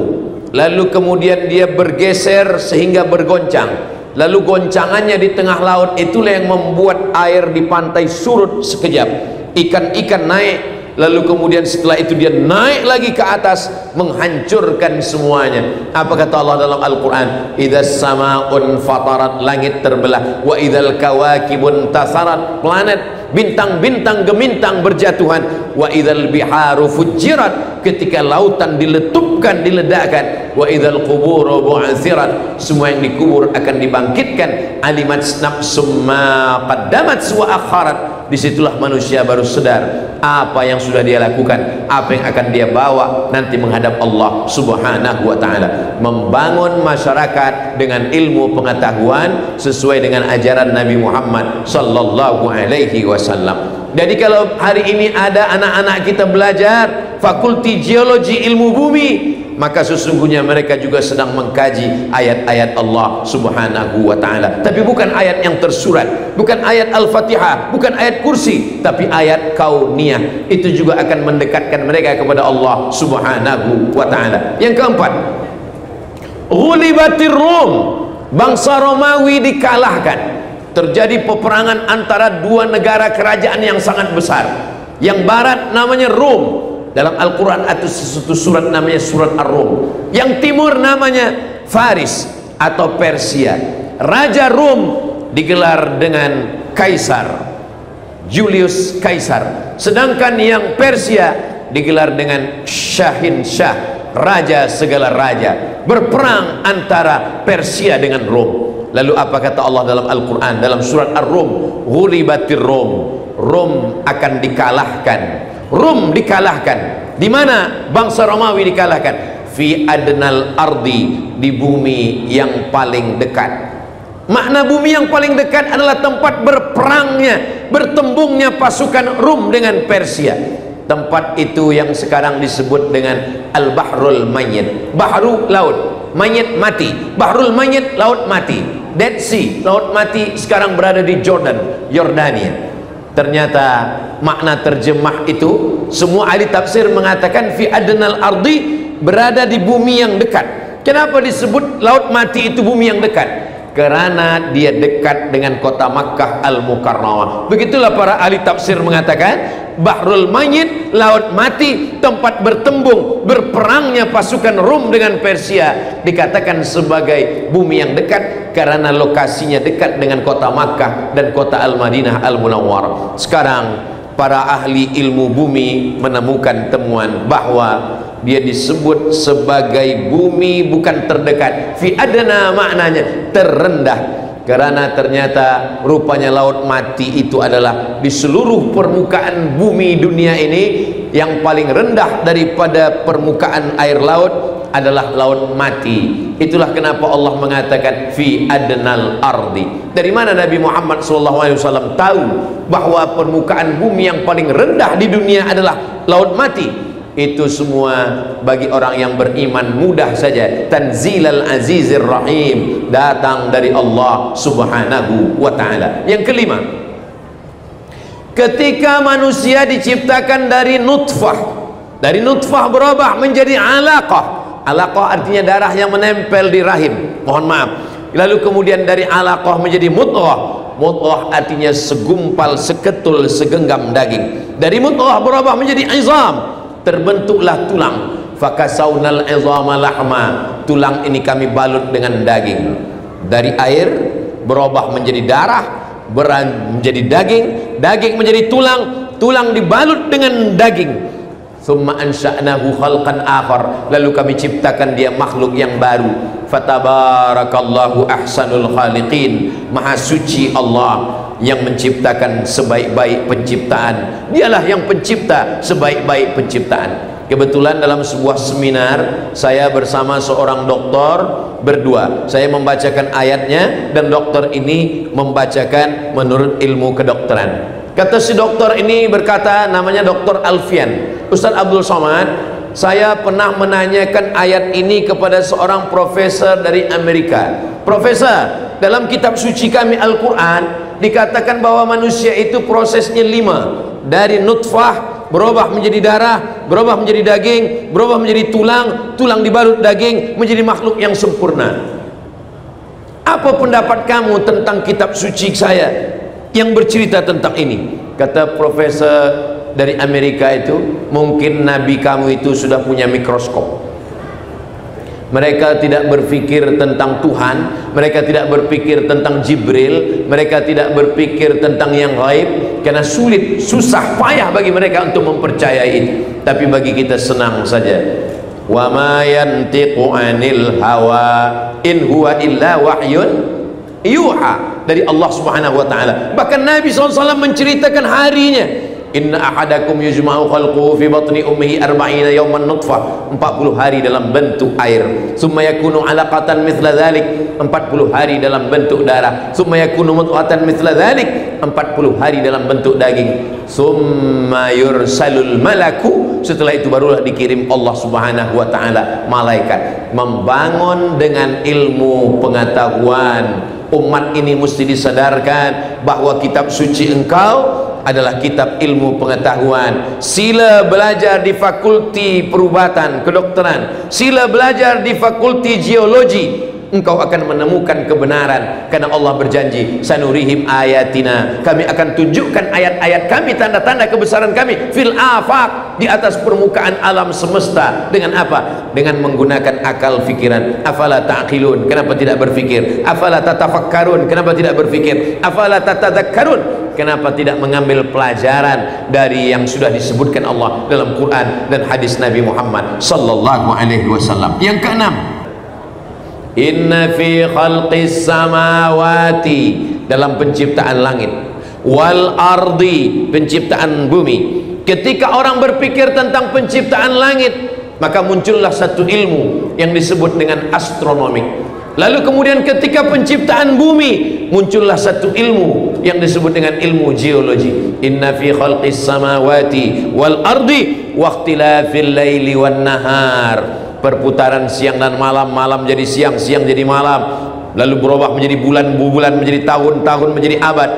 [SPEAKER 1] lalu kemudian dia bergeser sehingga bergoncang. Lalu goncangannya di tengah laut itulah yang membuat air di pantai surut sekejap, ikan-ikan naik, lalu kemudian setelah itu dia naik lagi ke atas, menghancurkan semuanya. Apa kata Allah dalam Al-Quran? Idzas sama'un fatarat, langit terbelah. Wa idzal kawakibun tasarat, planet, bintang-bintang gemintang berjatuhan. Wa idzal biharu fujirat, ketika lautan diletupkan, diledakkan. Wa idzal quburu bu'athirat, semua yang dikubur akan dibangkitkan. Alimat nafsum ma qaddamat wa akharat, disitulah manusia baru sadar apa yang sudah dia lakukan, apa yang akan dia bawa nanti menghadap Allah Subhanahu wa ta'ala. Membangun masyarakat dengan ilmu pengetahuan sesuai dengan ajaran Nabi Muhammad sallallahu alaihi wasallam. Jadi kalau hari ini ada anak-anak kita belajar fakulti geologi ilmu bumi, maka sesungguhnya mereka juga sedang mengkaji ayat-ayat Allah Subhanahu wa ta'ala. Tapi bukan ayat yang tersurat, bukan ayat Al-Fatihah, bukan ayat kursi, tapi ayat kauniyah. Itu juga akan mendekatkan mereka kepada Allah Subhanahu wa ta'ala. Yang keempat, ghulibatir Rum Bangsa Romawi dikalahkan. Terjadi peperangan antara dua negara kerajaan yang sangat besar. Yang barat namanya Rom, dalam Al-Quran atau sesuatu surat namanya surat Ar-Rum. Yang timur namanya Faris atau Persia. Raja Rom digelar dengan Kaisar, Julius Kaisar. Sedangkan yang Persia digelar dengan Syahin Shah, raja segala raja. Berperang antara Persia dengan Rom. Lalu apa kata Allah dalam Al-Quran dalam surat Ar-Rum? Ghulibatir Rom. Rom akan dikalahkan. Rom dikalahkan. Di mana bangsa Romawi dikalahkan? Fi adnal ardi, di bumi yang paling dekat. Makna bumi yang paling dekat adalah tempat berperangnya, bertembungnya pasukan Rum dengan Persia. Tempat itu yang sekarang disebut dengan Al-Bahrul Mayyit. Bahru, laut, Mayyit, mati. Bahrul Mayyit, laut mati. Dead Sea, laut mati, sekarang berada di Jordan, Yordania. Ternyata makna terjemah itu semua ahli tafsir mengatakan fi adnal ardi, berada di bumi yang dekat. Kenapa disebut laut mati itu bumi yang dekat? Karena dia dekat dengan kota Makkah Al-Mukarramah. Begitulah para ahli tafsir mengatakan Bahrul Mayyit, laut mati, tempat bertembung berperangnya pasukan Rum dengan Persia, dikatakan sebagai bumi yang dekat karena lokasinya dekat dengan kota Makkah dan kota Al-Madinah Al-Munawwarah. Sekarang para ahli ilmu bumi menemukan temuan bahwa dia disebut sebagai bumi bukan terdekat. Fi adna maknanya terendah, karena ternyata rupanya laut mati itu adalah di seluruh permukaan bumi dunia ini yang paling rendah daripada permukaan air laut adalah laut mati. Itulah kenapa Allah mengatakan fi adnal ardi. Dari mana Nabi Muhammad SAW tahu bahwa permukaan bumi yang paling rendah di dunia adalah laut mati? Itu semua bagi orang yang beriman mudah saja. Tanzilal Azizir Rahim, datang dari Allah Subhanahu wa ta'ala. Yang kelima, ketika manusia diciptakan dari nutfah berubah menjadi alaqah. Alaqah artinya darah yang menempel di rahim, mohon maaf. Lalu kemudian dari alaqah menjadi mudghah. Mudghah artinya segumpal, seketul, segenggam daging. Dari mudghah berubah menjadi izam, terbentuklah tulang. Fakasawnal izama lahma, tulang ini kami balut dengan daging. Dari air berubah menjadi darah, menjadi daging, daging menjadi tulang, tulang dibalut dengan daging. Thumma ansha'nahu khalqan akhar, lalu kami ciptakan dia makhluk yang baru. Fatabarakallahu ahsanul khaliqin, maha suci Allah yang menciptakan sebaik-baik penciptaan. Dialah yang pencipta sebaik-baik penciptaan. Kebetulan dalam sebuah seminar saya bersama seorang doktor berdua. Saya membacakan ayatnya dan dokter ini membacakan menurut ilmu kedokteran. Kata si dokter ini berkata, namanya Dr. Alfian, Ustaz Abdul Somad, saya pernah menanyakan ayat ini kepada seorang profesor dari Amerika. Profesor, dalam kitab suci kami Al-Quran dikatakan bahwa manusia itu prosesnya 5. Dari nutfah berubah menjadi darah, berubah menjadi daging, berubah menjadi tulang, tulang dibalut daging, menjadi makhluk yang sempurna. Apa pendapat kamu tentang kitab suci saya yang bercerita tentang ini? Kata profesor dari Amerika itu, mungkin nabi kamu itu sudah punya mikroskop. Mereka tidak berpikir tentang Tuhan, mereka tidak berpikir tentang Jibril, mereka tidak berpikir tentang yang gaib, karena sulit, susah, payah bagi mereka untuk mempercayai itu. Tapi bagi kita senang saja. Wa ma yantiqu 'anil hawa in huwa illa wahyun yuha, dari Allah Subhanahu wa taala. Bahkan Nabi SAW menceritakan harinya. Inna ahadakum yujma'u khalquhu fi batni ummihi 40 yawman nutfah, 40 hari dalam bentuk air. Summa yakunu 'alaqatan mithla dhalik, 40 hari dalam bentuk darah. Summa yakunu mudghatan mithla dhalik, 40 hari dalam bentuk daging. Summa yursalul malaku, setelah itu barulah dikirim Allah Subhanahu wa taala malaikat. Membangun dengan ilmu pengetahuan. Umat ini mesti disadarkan bahwa kitab suci engkau adalah kitab ilmu pengetahuan. Sila belajar di fakulti perubatan kedokteran, sila belajar di fakulti geologi, engkau akan menemukan kebenaran, karena Allah berjanji, sanurihim ayatina, kami akan tunjukkan ayat-ayat kami, tanda-tanda kebesaran kami, fil afaq, di atas permukaan alam semesta. Dengan apa? Dengan menggunakan akal fikiran. Afala ta'qilun, kenapa tidak berfikir? Afala tatafakkarun, kenapa tidak berfikir? Afala tatadzakkarun, kenapa tidak mengambil pelajaran dari yang sudah disebutkan Allah dalam Quran dan hadis Nabi Muhammad sallallahu alaihi wasallam. Yang keenam, inna fi khalqis samawati, dalam penciptaan langit, wal ardi, penciptaan bumi. Ketika orang berpikir tentang penciptaan langit, maka muncullah satu ilmu yang disebut dengan astronomi. Lalu kemudian ketika penciptaan bumi, muncullah satu ilmu yang disebut dengan ilmu geologi. Inna fi khalqis samawati wal ardi wa ikhtilafil laili wan nahar, perputaran siang dan malam, malam jadi siang, siang jadi malam, lalu berubah menjadi bulan, bulan menjadi tahun, tahun menjadi abad.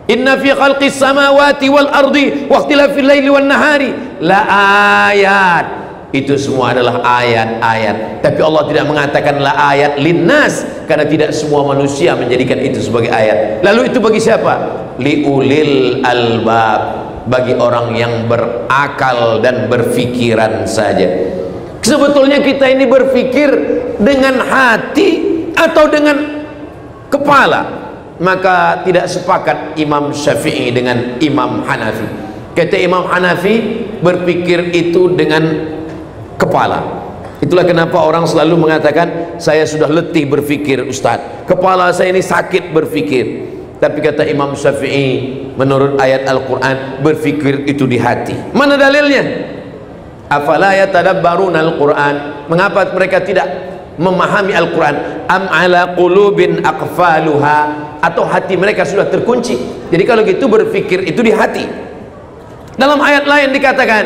[SPEAKER 1] Inna fi khalqis samawati wal ardi wa ikhtilafil laili wan nahari la ayat, itu semua adalah ayat-ayat. Tapi Allah tidak mengatakan la ayat linnas, karena tidak semua manusia menjadikan itu sebagai ayat. Lalu itu bagi siapa? Liulil albab, bagi orang yang berakal dan berfikiran saja. Sebetulnya kita ini berpikir dengan hati atau dengan kepala? Maka tidak sepakat Imam Syafi'i dengan Imam Hanafi. Kata Imam Hanafi, berpikir itu dengan kepala. Itulah kenapa orang selalu mengatakan, saya sudah letih berpikir Ustaz, kepala saya ini sakit berpikir. Tapi kata Imam Syafi'i, menurut ayat Al-Quran, berpikir itu di hati. Mana dalilnya? Afala yatadabbaruna al-Quran, mengapa mereka tidak memahami Al-Quran? Am ala qulubin aqfaluha, atau hati mereka sudah terkunci? Jadi kalau gitu berpikir itu di hati. Dalam ayat lain dikatakan,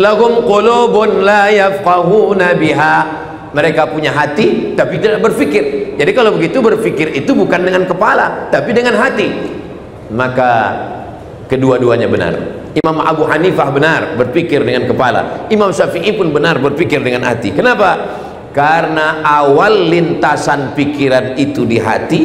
[SPEAKER 1] lahum qulubun la yafqahuna biha, mereka punya hati tapi tidak berpikir. Jadi kalau begitu berpikir itu bukan dengan kepala tapi dengan hati. Maka kedua-duanya benar. Imam Abu Hanifah benar berpikir dengan kepala, Imam Syafi'i pun benar berpikir dengan hati. Kenapa? Karena awal lintasan pikiran itu di hati,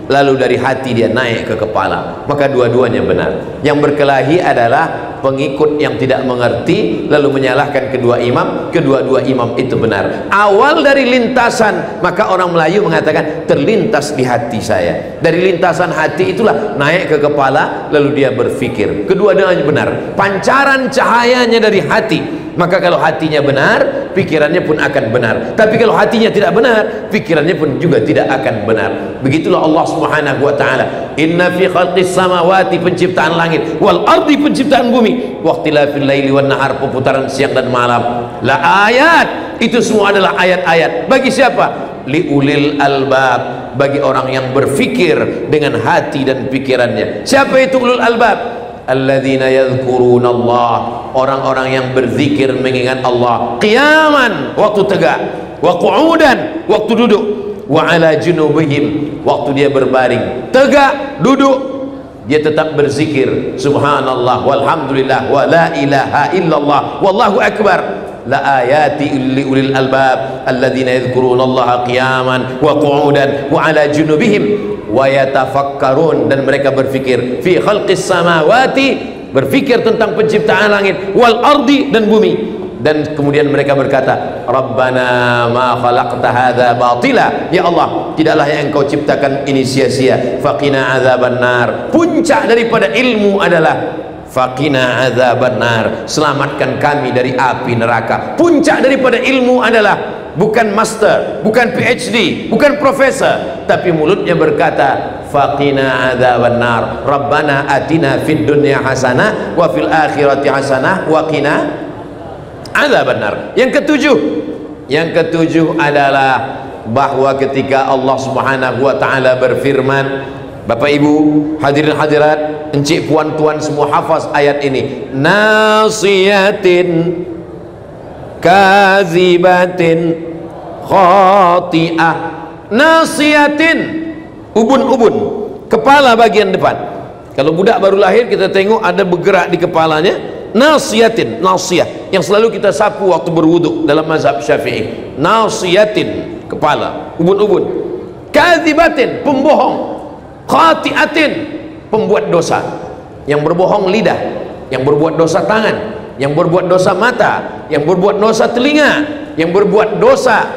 [SPEAKER 1] lalu dari hati dia naik ke kepala. Maka dua-duanya benar. Yang berkelahi adalah pengikut yang tidak mengerti lalu menyalahkan kedua imam. Kedua-dua imam itu benar. Awal dari lintasan, maka orang Melayu mengatakan terlintas di hati saya. Dari lintasan hati itulah naik ke kepala, lalu dia berpikir. Kedua-duanya benar. Pancaran cahayanya dari hati. Maka kalau hatinya benar, pikirannya pun akan benar. Tapi kalau hatinya tidak benar, pikirannya pun juga tidak akan benar. Begitulah Allah Subhanahu wa taala. Inna fi khalqis samawati, penciptaan langit, wal ardi, penciptaan bumi, wa ikhtilafil laili wan nahar, perputaran siang dan malam, la ayat, itu semua adalah ayat-ayat. Bagi siapa? Liulil albab, bagi orang yang berfikir dengan hati dan pikirannya. Siapa itu ulul albab? Alladzina yadhkuruna Allah, orang-orang yang berzikir mengingat Allah, qiyaman, waktu tegak, wa qu'udan, waktu duduk, wa ala junubihim, waktu dia berbaring, tegak, duduk, dia tetap berzikir, subhanallah walhamdulillah wa la ilaha illallah wallahu akbar. La ayati li ulil albab alladzina yadhkuruna Allah qiyaman wa qu'udan wa ala junubihim wa yatafakkarun, dan mereka berfikir fi khalqis samawati, berfikir tentang penciptaan langit, wal ardi, dan bumi. Dan kemudian mereka berkata, Rabbana ma khalaqta hadza batila, ya Allah, tidaklah yang engkau ciptakan ini sia-sia. Faqina adzabannar, puncak daripada ilmu adalah faqina adzabannar, selamatkan kami dari api neraka. Puncak daripada ilmu adalah bukan master, bukan PhD, bukan profesor, tapi mulutnya berkata faqina adzabannar, Rabbana atina fid dunya hasanah wa fil akhirati hasanah wa qina adzabannar. Yang ketujuh adalah bahwa ketika Allah Subhanahu wa taala berfirman, Bapak Ibu, hadirin hadirat, encik puan tuan semua hafaz ayat ini. Nasiyatin kazibatin khati'ah. Nasiyatin, ubun-ubun, kepala bagian depan. Kalau budak baru lahir kita tengok ada bergerak di kepalanya. Nasiyatin, nasiyah, yang selalu kita sapu waktu berwuduk dalam mazhab Syafi'i. Nasiyatin, kepala, ubun-ubun. Kadzibatin, pembohong. Khati'atin, pembuat dosa. Yang berbohong lidah, yang berbuat dosa tangan, yang berbuat dosa mata, yang berbuat dosa telinga, yang berbuat dosa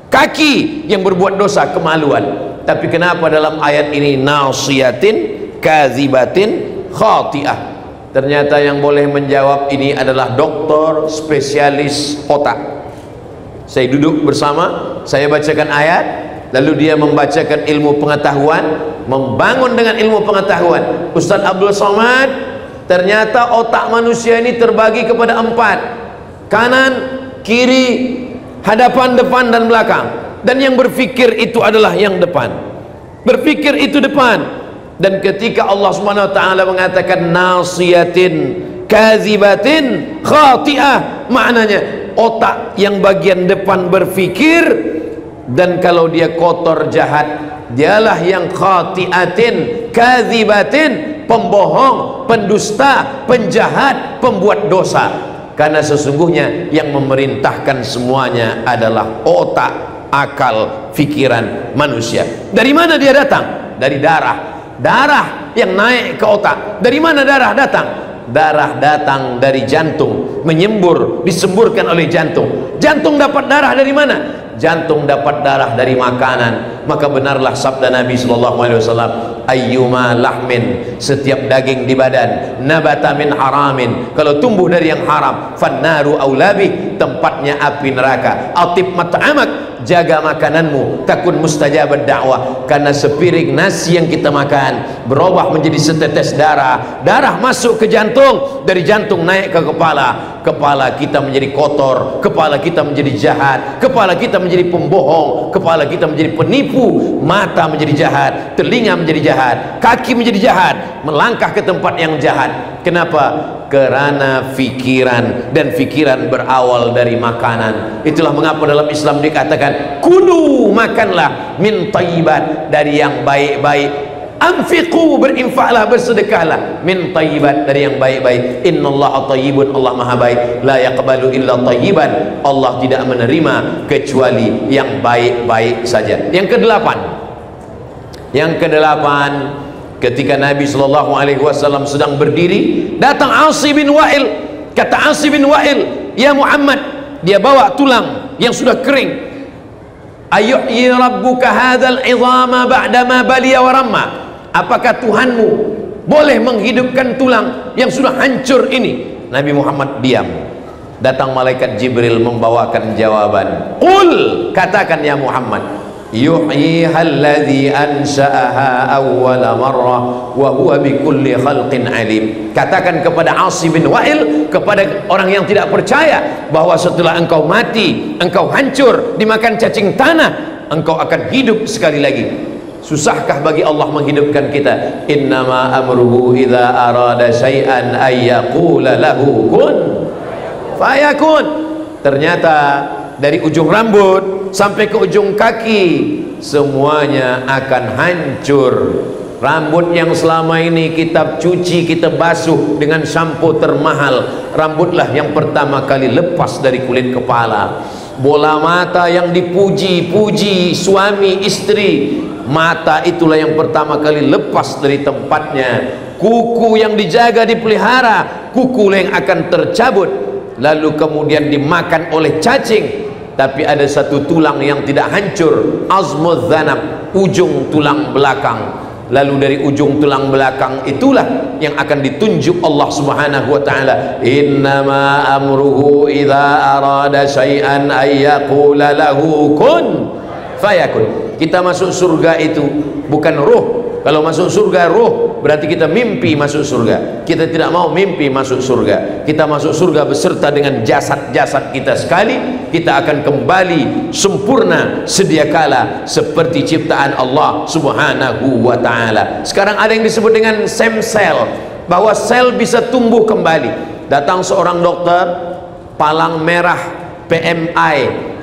[SPEAKER 1] kaki, yang berbuat dosa kemaluan. Tapi kenapa dalam ayat ini nasiyatin, kadzibatin, khati'ah? Ternyata yang boleh menjawab ini adalah dokter spesialis otak. Saya duduk bersama, saya bacakan ayat, lalu dia membacakan ilmu pengetahuan, membangun dengan ilmu pengetahuan. Ustaz Abdul Somad, ternyata otak manusia ini terbagi kepada 4: kanan, kiri, hadapan, depan, dan belakang. Dan yang berfikir itu adalah yang depan. Berfikir itu depan. Dan ketika Allah Subhanahu wa taala mengatakan nasiyatin, kadzibatin, khati'ah, maknanya otak yang bagian depan berfikir, dan kalau dia kotor jahat, dialah yang khati'atin, kadzibatin, pembohong, pendusta, penjahat, pembuat dosa. Karena sesungguhnya yang memerintahkan semuanya adalah otak, akal, pikiran manusia. Dari mana dia datang? Dari darah. Darah yang naik ke otak. Dari mana darah datang? Darah datang dari jantung, menyembur, disemburkan oleh jantung. Jantung dapat darah dari mana? Jantung dapat darah dari makanan. Maka benarlah sabda Nabi SAW, ayyuma lahmin, setiap daging di badan, nabata min haramin, kalau tumbuh dari yang haram, fannaru aulabi, tempatnya api neraka. Atib mat'amak, jaga makananmu, takun mustajabad dakwah. Karena sepiring nasi yang kita makan berubah menjadi setetes darah. Darah masuk ke jantung, dari jantung naik ke kepala. Kepala kita menjadi kotor, kepala kita menjadi jahat, kepala kita menjadi pembohong, kepala kita menjadi penipu, mata menjadi jahat, telinga menjadi jahat, kaki menjadi jahat, melangkah ke tempat yang jahat. Kenapa? Karena fikiran, dan fikiran berawal dari makanan. Itulah mengapa dalam Islam dikatakan kulu, makanlah, min thayyibat, dari yang baik-baik. Anfiqu, berinfaklah, bersedekahlah, min thayyibat, dari yang baik-baik. Innallaha thayyibun, Allah maha baik. La yaqbalu illa thayyiban, Allah tidak menerima kecuali yang baik-baik saja. Yang kedelapan, ketika Nabi SAW sedang berdiri, datang Asi bin Wa'il. Kata Asi bin Wa'il, ya Muhammad, dia bawa tulang yang sudah kering. Ayuhyi rabbuka hadzal 'idhama ba'dama baliya wa ramma, apakah Tuhanmu boleh menghidupkan tulang yang sudah hancur ini? Nabi Muhammad diam. Datang malaikat Jibril membawakan jawaban. Qul, katakan ya Muhammad, yuhyiha alladhi ansha'aha awwala marrah wa huwa bikulli khalqin alim. Katakan kepada Asi bin Wa'il, kepada orang yang tidak percaya bahwa setelah engkau mati, engkau hancur, dimakan cacing tanah, engkau akan hidup sekali lagi. Susahkah bagi Allah menghidupkan kita? Innama amruhu idza arada syai'an ayyaqula lahu kun fayakun. Ternyata dari ujung rambut sampai ke ujung kaki semuanya akan hancur. Rambut yang selama ini kita cuci, kita basuh dengan sampo termahal, rambutlah yang pertama kali lepas dari kulit kepala. Bola mata yang dipuji-puji suami istri, mata itulah yang pertama kali lepas dari tempatnya. Kuku yang dijaga dipelihara, kuku yang akan tercabut, lalu kemudian dimakan oleh cacing. Tapi ada satu tulang yang tidak hancur, azmuz zanab, ujung tulang belakang. Lalu dari ujung tulang belakang itulah yang akan ditunjuk Allah Subhanahu wa taala. Innama amruhu idza arada syai'an ayyaqula lahu kun fayakun. Kita masuk surga itu bukan ruh. Kalau masuk surga ruh, berarti kita mimpi masuk surga. Kita tidak mau mimpi masuk surga. Kita masuk surga beserta dengan jasad-jasad kita sekali. Kita akan kembali sempurna sedia kala seperti ciptaan Allah Subhanahu wa taala. Sekarang ada yang disebut dengan stem cell, bahwa sel bisa tumbuh kembali. Datang seorang dokter palang merah PMI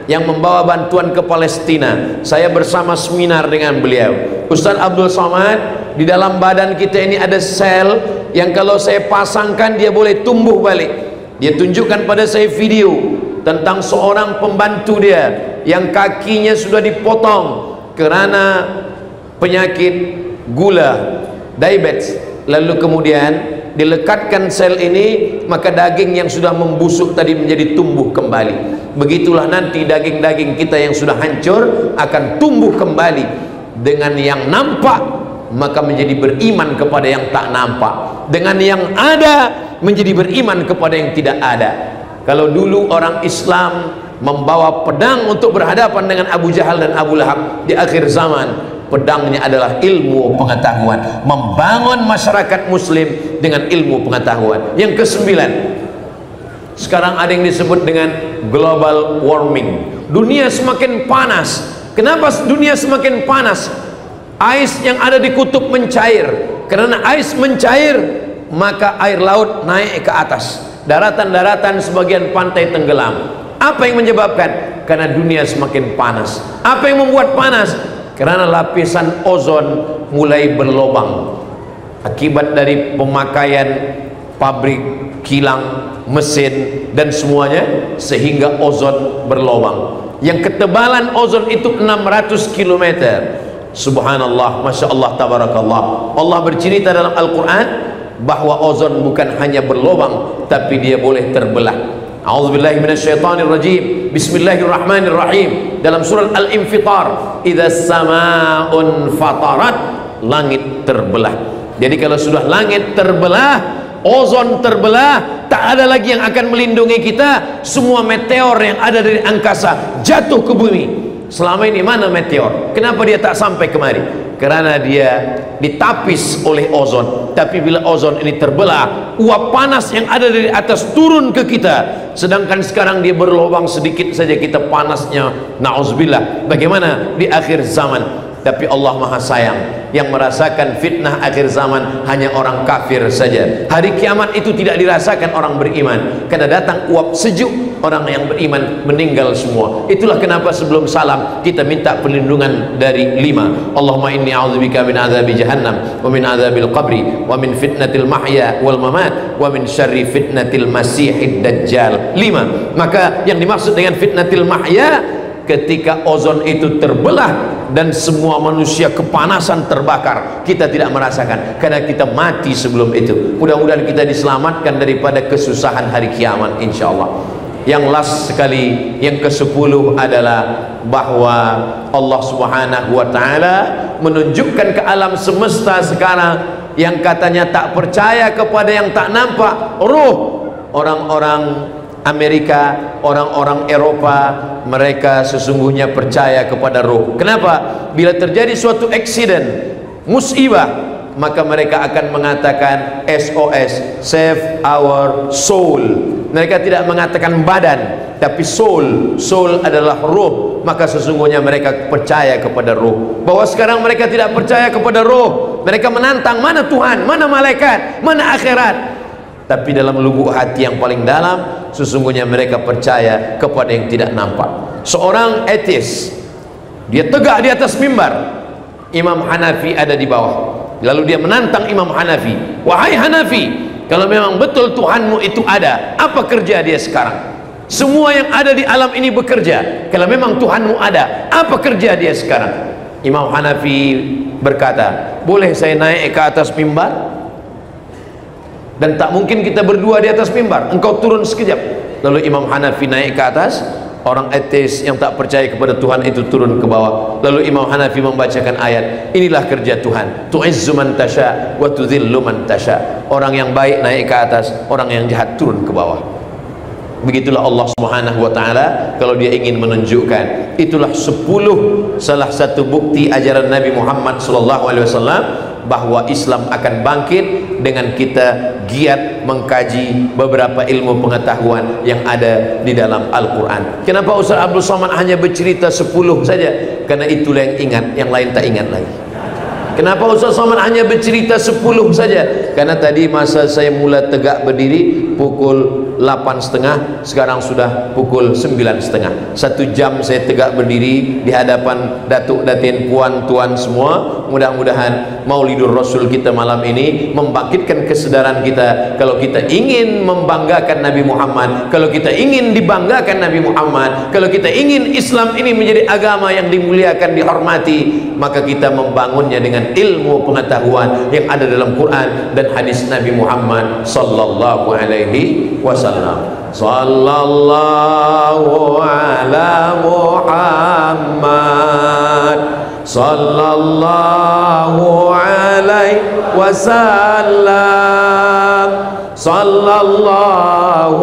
[SPEAKER 1] yang membawa bantuan ke Palestina. Saya bersama seminar dengan beliau. Ustaz Abdul Somad, di dalam badan kita ini ada sel yang kalau saya pasangkan dia boleh tumbuh balik. Dia tunjukkan pada saya video tentang seorang pembantu dia yang kakinya sudah dipotong karena penyakit gula, diabetes, lalu kemudian dilekatkan sel ini, maka daging yang sudah membusuk tadi menjadi tumbuh kembali. Begitulah nanti daging-daging kita yang sudah hancur akan tumbuh kembali dengan yang nampak, maka menjadi beriman kepada yang tak nampak, dengan yang ada menjadi beriman kepada yang tidak ada. Kalau dulu orang Islam membawa pedang untuk berhadapan dengan Abu Jahal dan Abu Lahab, di akhir zaman pedangnya adalah ilmu pengetahuan, membangun masyarakat muslim dengan ilmu pengetahuan. Yang kesembilan, sekarang ada yang disebut dengan global warming. Dunia semakin panas. Kenapa dunia semakin panas? Ais yang ada di kutub mencair. Karena ais mencair, maka air laut naik ke atas, daratan-daratan sebagian pantai tenggelam. Apa yang menyebabkan? Karena dunia semakin panas. Apa yang membuat panas? Karena lapisan ozon mulai berlobang akibat dari pemakaian pabrik, kilang, mesin dan semuanya, sehingga ozon berlobang. Yang ketebalan ozon itu 600 km. Subhanallah, Masya Allah, Tabarakallah. Allah bercerita dalam Al-Quran bahwa ozon bukan hanya berlobang, tapi dia boleh terbelah. A'udzubillahi minasyaitonirrajim. Bismillahirrahmanirrahim. Dalam surat Al-Infitar, idza samaa'un fatarat, langit terbelah. Jadi kalau sudah langit terbelah, ozon terbelah, tak ada lagi yang akan melindungi kita. Semua meteor yang ada dari angkasa jatuh ke bumi. Selama ini mana meteor? Kenapa dia tak sampai kemari? Karena dia ditapis oleh ozon. Tapi bila ozon ini terbelah, uap panas yang ada dari atas turun ke kita. Sedangkan sekarang dia berlubang sedikit saja kita panasnya, na'udzubillah. Bagaimana di akhir zaman? Tapi Allah Maha Sayang, yang merasakan fitnah akhir zaman hanya orang kafir saja. Hari kiamat itu tidak dirasakan orang beriman, karena datang uap sejuk, orang yang beriman meninggal semua. Itulah kenapa sebelum salam kita minta perlindungan dari 5. Allahumma inni a'udzubika min azabi jahannam, wa min azabil qabri, wa min fitnatil mahya wal mamat, wa min syarri fitnatil masihid dajjal. 5. Maka yang dimaksud dengan fitnatil mahya, ketika ozon itu terbelah dan semua manusia kepanasan terbakar, kita tidak merasakan karena kita mati sebelum itu. Mudah-mudahan kita diselamatkan daripada kesusahan hari kiamat, insyaallah. Yang last sekali, yang ke-10 adalah bahwa Allah Subhanahu wa ta'ala menunjukkan ke alam semesta sekarang yang katanya tak percaya kepada yang tak nampak, ruh. Orang-orang Amerika, orang-orang Eropa, mereka sesungguhnya percaya kepada ruh. Kenapa? Bila terjadi suatu accident, musibah, maka mereka akan mengatakan SOS, save our soul. Mereka tidak mengatakan badan, tapi soul. Soul adalah ruh. Maka sesungguhnya mereka percaya kepada ruh. Bahwa sekarang mereka tidak percaya kepada ruh. Mereka menantang, mana Tuhan, mana malaikat, mana akhirat. Tapi dalam lubuk hati yang paling dalam, sesungguhnya mereka percaya kepada yang tidak nampak. Seorang ateis, dia tegak di atas mimbar, Imam Hanafi ada di bawah. Lalu dia menantang Imam Hanafi, wahai Hanafi, kalau memang betul Tuhanmu itu ada, apa kerja dia sekarang? Semua yang ada di alam ini bekerja. Kalau memang Tuhanmu ada, apa kerja dia sekarang? Imam Hanafi berkata, boleh saya naik ke atas mimbar? Dan tak mungkin kita berdua di atas mimbar, engkau turun sekejap. Lalu Imam Hanafi naik ke atas, orang ateis yang tak percaya kepada Tuhan itu turun ke bawah. Lalu Imam Hanafi membacakan ayat, inilah kerja Tuhan, tu'izzu man tasha wa tudhillu man tasha. Orang yang baik naik ke atas, orang yang jahat turun ke bawah. Begitulah Allah Subhanahu wa ta'ala kalau dia ingin menunjukkan. Itulah 10 salah satu bukti ajaran Nabi Muhammad SAW bahwa Islam akan bangkit dengan kita giat mengkaji beberapa ilmu pengetahuan yang ada di dalam Al-Quran. Kenapa Ustaz Abdul Somad hanya bercerita 10 saja? Karena itulah yang ingat, yang lain tak ingat lagi. Kenapa Ustaz Somad hanya bercerita 10 saja? Karena tadi masa saya mula tegak berdiri pukul pukul 8.30, sekarang sudah pukul 9.30. 1 jam saya tegak berdiri di hadapan datuk, datin, puan, tuan semua. Mudah-mudahan Maulidur Rasul kita malam ini membangkitkan kesadaran kita kalau kita ingin membanggakan Nabi Muhammad, kalau kita ingin dibanggakan Nabi Muhammad, kalau kita ingin Islam ini menjadi agama yang dimuliakan, dihormati, maka kita membangunnya dengan ilmu pengetahuan yang ada dalam Quran dan hadis Nabi Muhammad sallallahu alaihi wasallam. Sallallahu ala Muhammad sallallahu alaihi wasallam. Sallallahu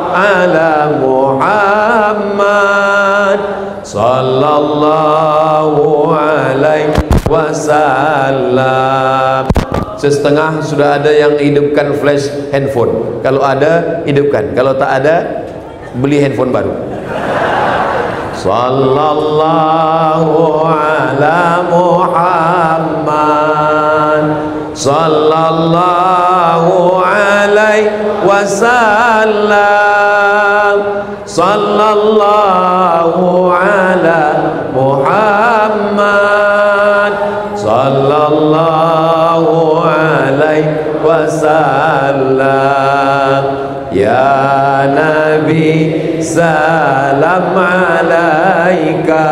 [SPEAKER 1] ala Muhammad sallallahu alaihi wasallam. Setengah sudah ada yang hidupkan flash handphone. Kalau ada, hidupkan. Kalau tak ada, beli handphone baru. Sallallahu ala Muhammad sallallahu alaihi wasallam. Sallallahu ala Muhammad sallallahu alaihi wasallam. Ya Nabi salam alaika,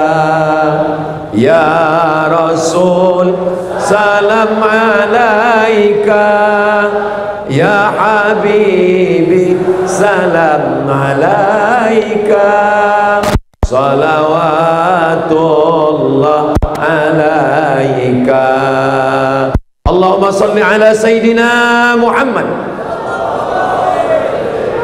[SPEAKER 1] ya Rasul salam alaika, ya Habibi salam alaika. Salawatullah alaika. Allahumma salli ala Sayyidina Muhammad.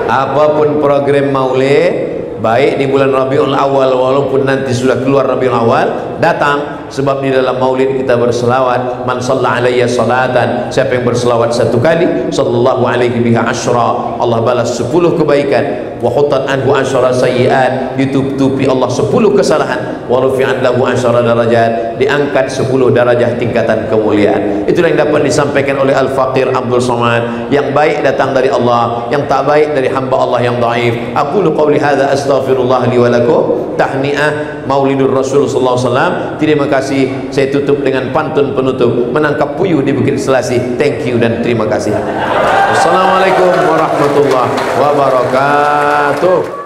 [SPEAKER 1] Apapun program maulid, baik di bulan Rabiul Awal walaupun nanti sudah keluar Rabiul Awal, datang, sebab di dalam maulid kita berselawat. Man shalla alayya salatan, siapa yang berselawat 1 kali, sallallahu alaihi biha asyra, Allah balas 10 kebaikan. Wa hutat anhu asyara sayyiat, ditutupi Allah 10 kesalahan. Wa rufi'at lahu asyara darajat, diangkat 10 darajah tingkatan kemuliaan. Itulah yang dapat disampaikan oleh Al-Faqir Abdul Somad. Yang baik datang dari Allah, yang tak baik dari hamba Allah yang dhaif. Aqulu qawli hadza astaghfirullah li wa lakum. Tahniah Maulidur Rasul sallallahu alaihi wasallam. Terima kasih. Saya tutup dengan pantun penutup, menangkap puyuh di Bukit Selasih. Thank you dan terima kasih. Assalamualaikum warahmatullahi wabarakatuh.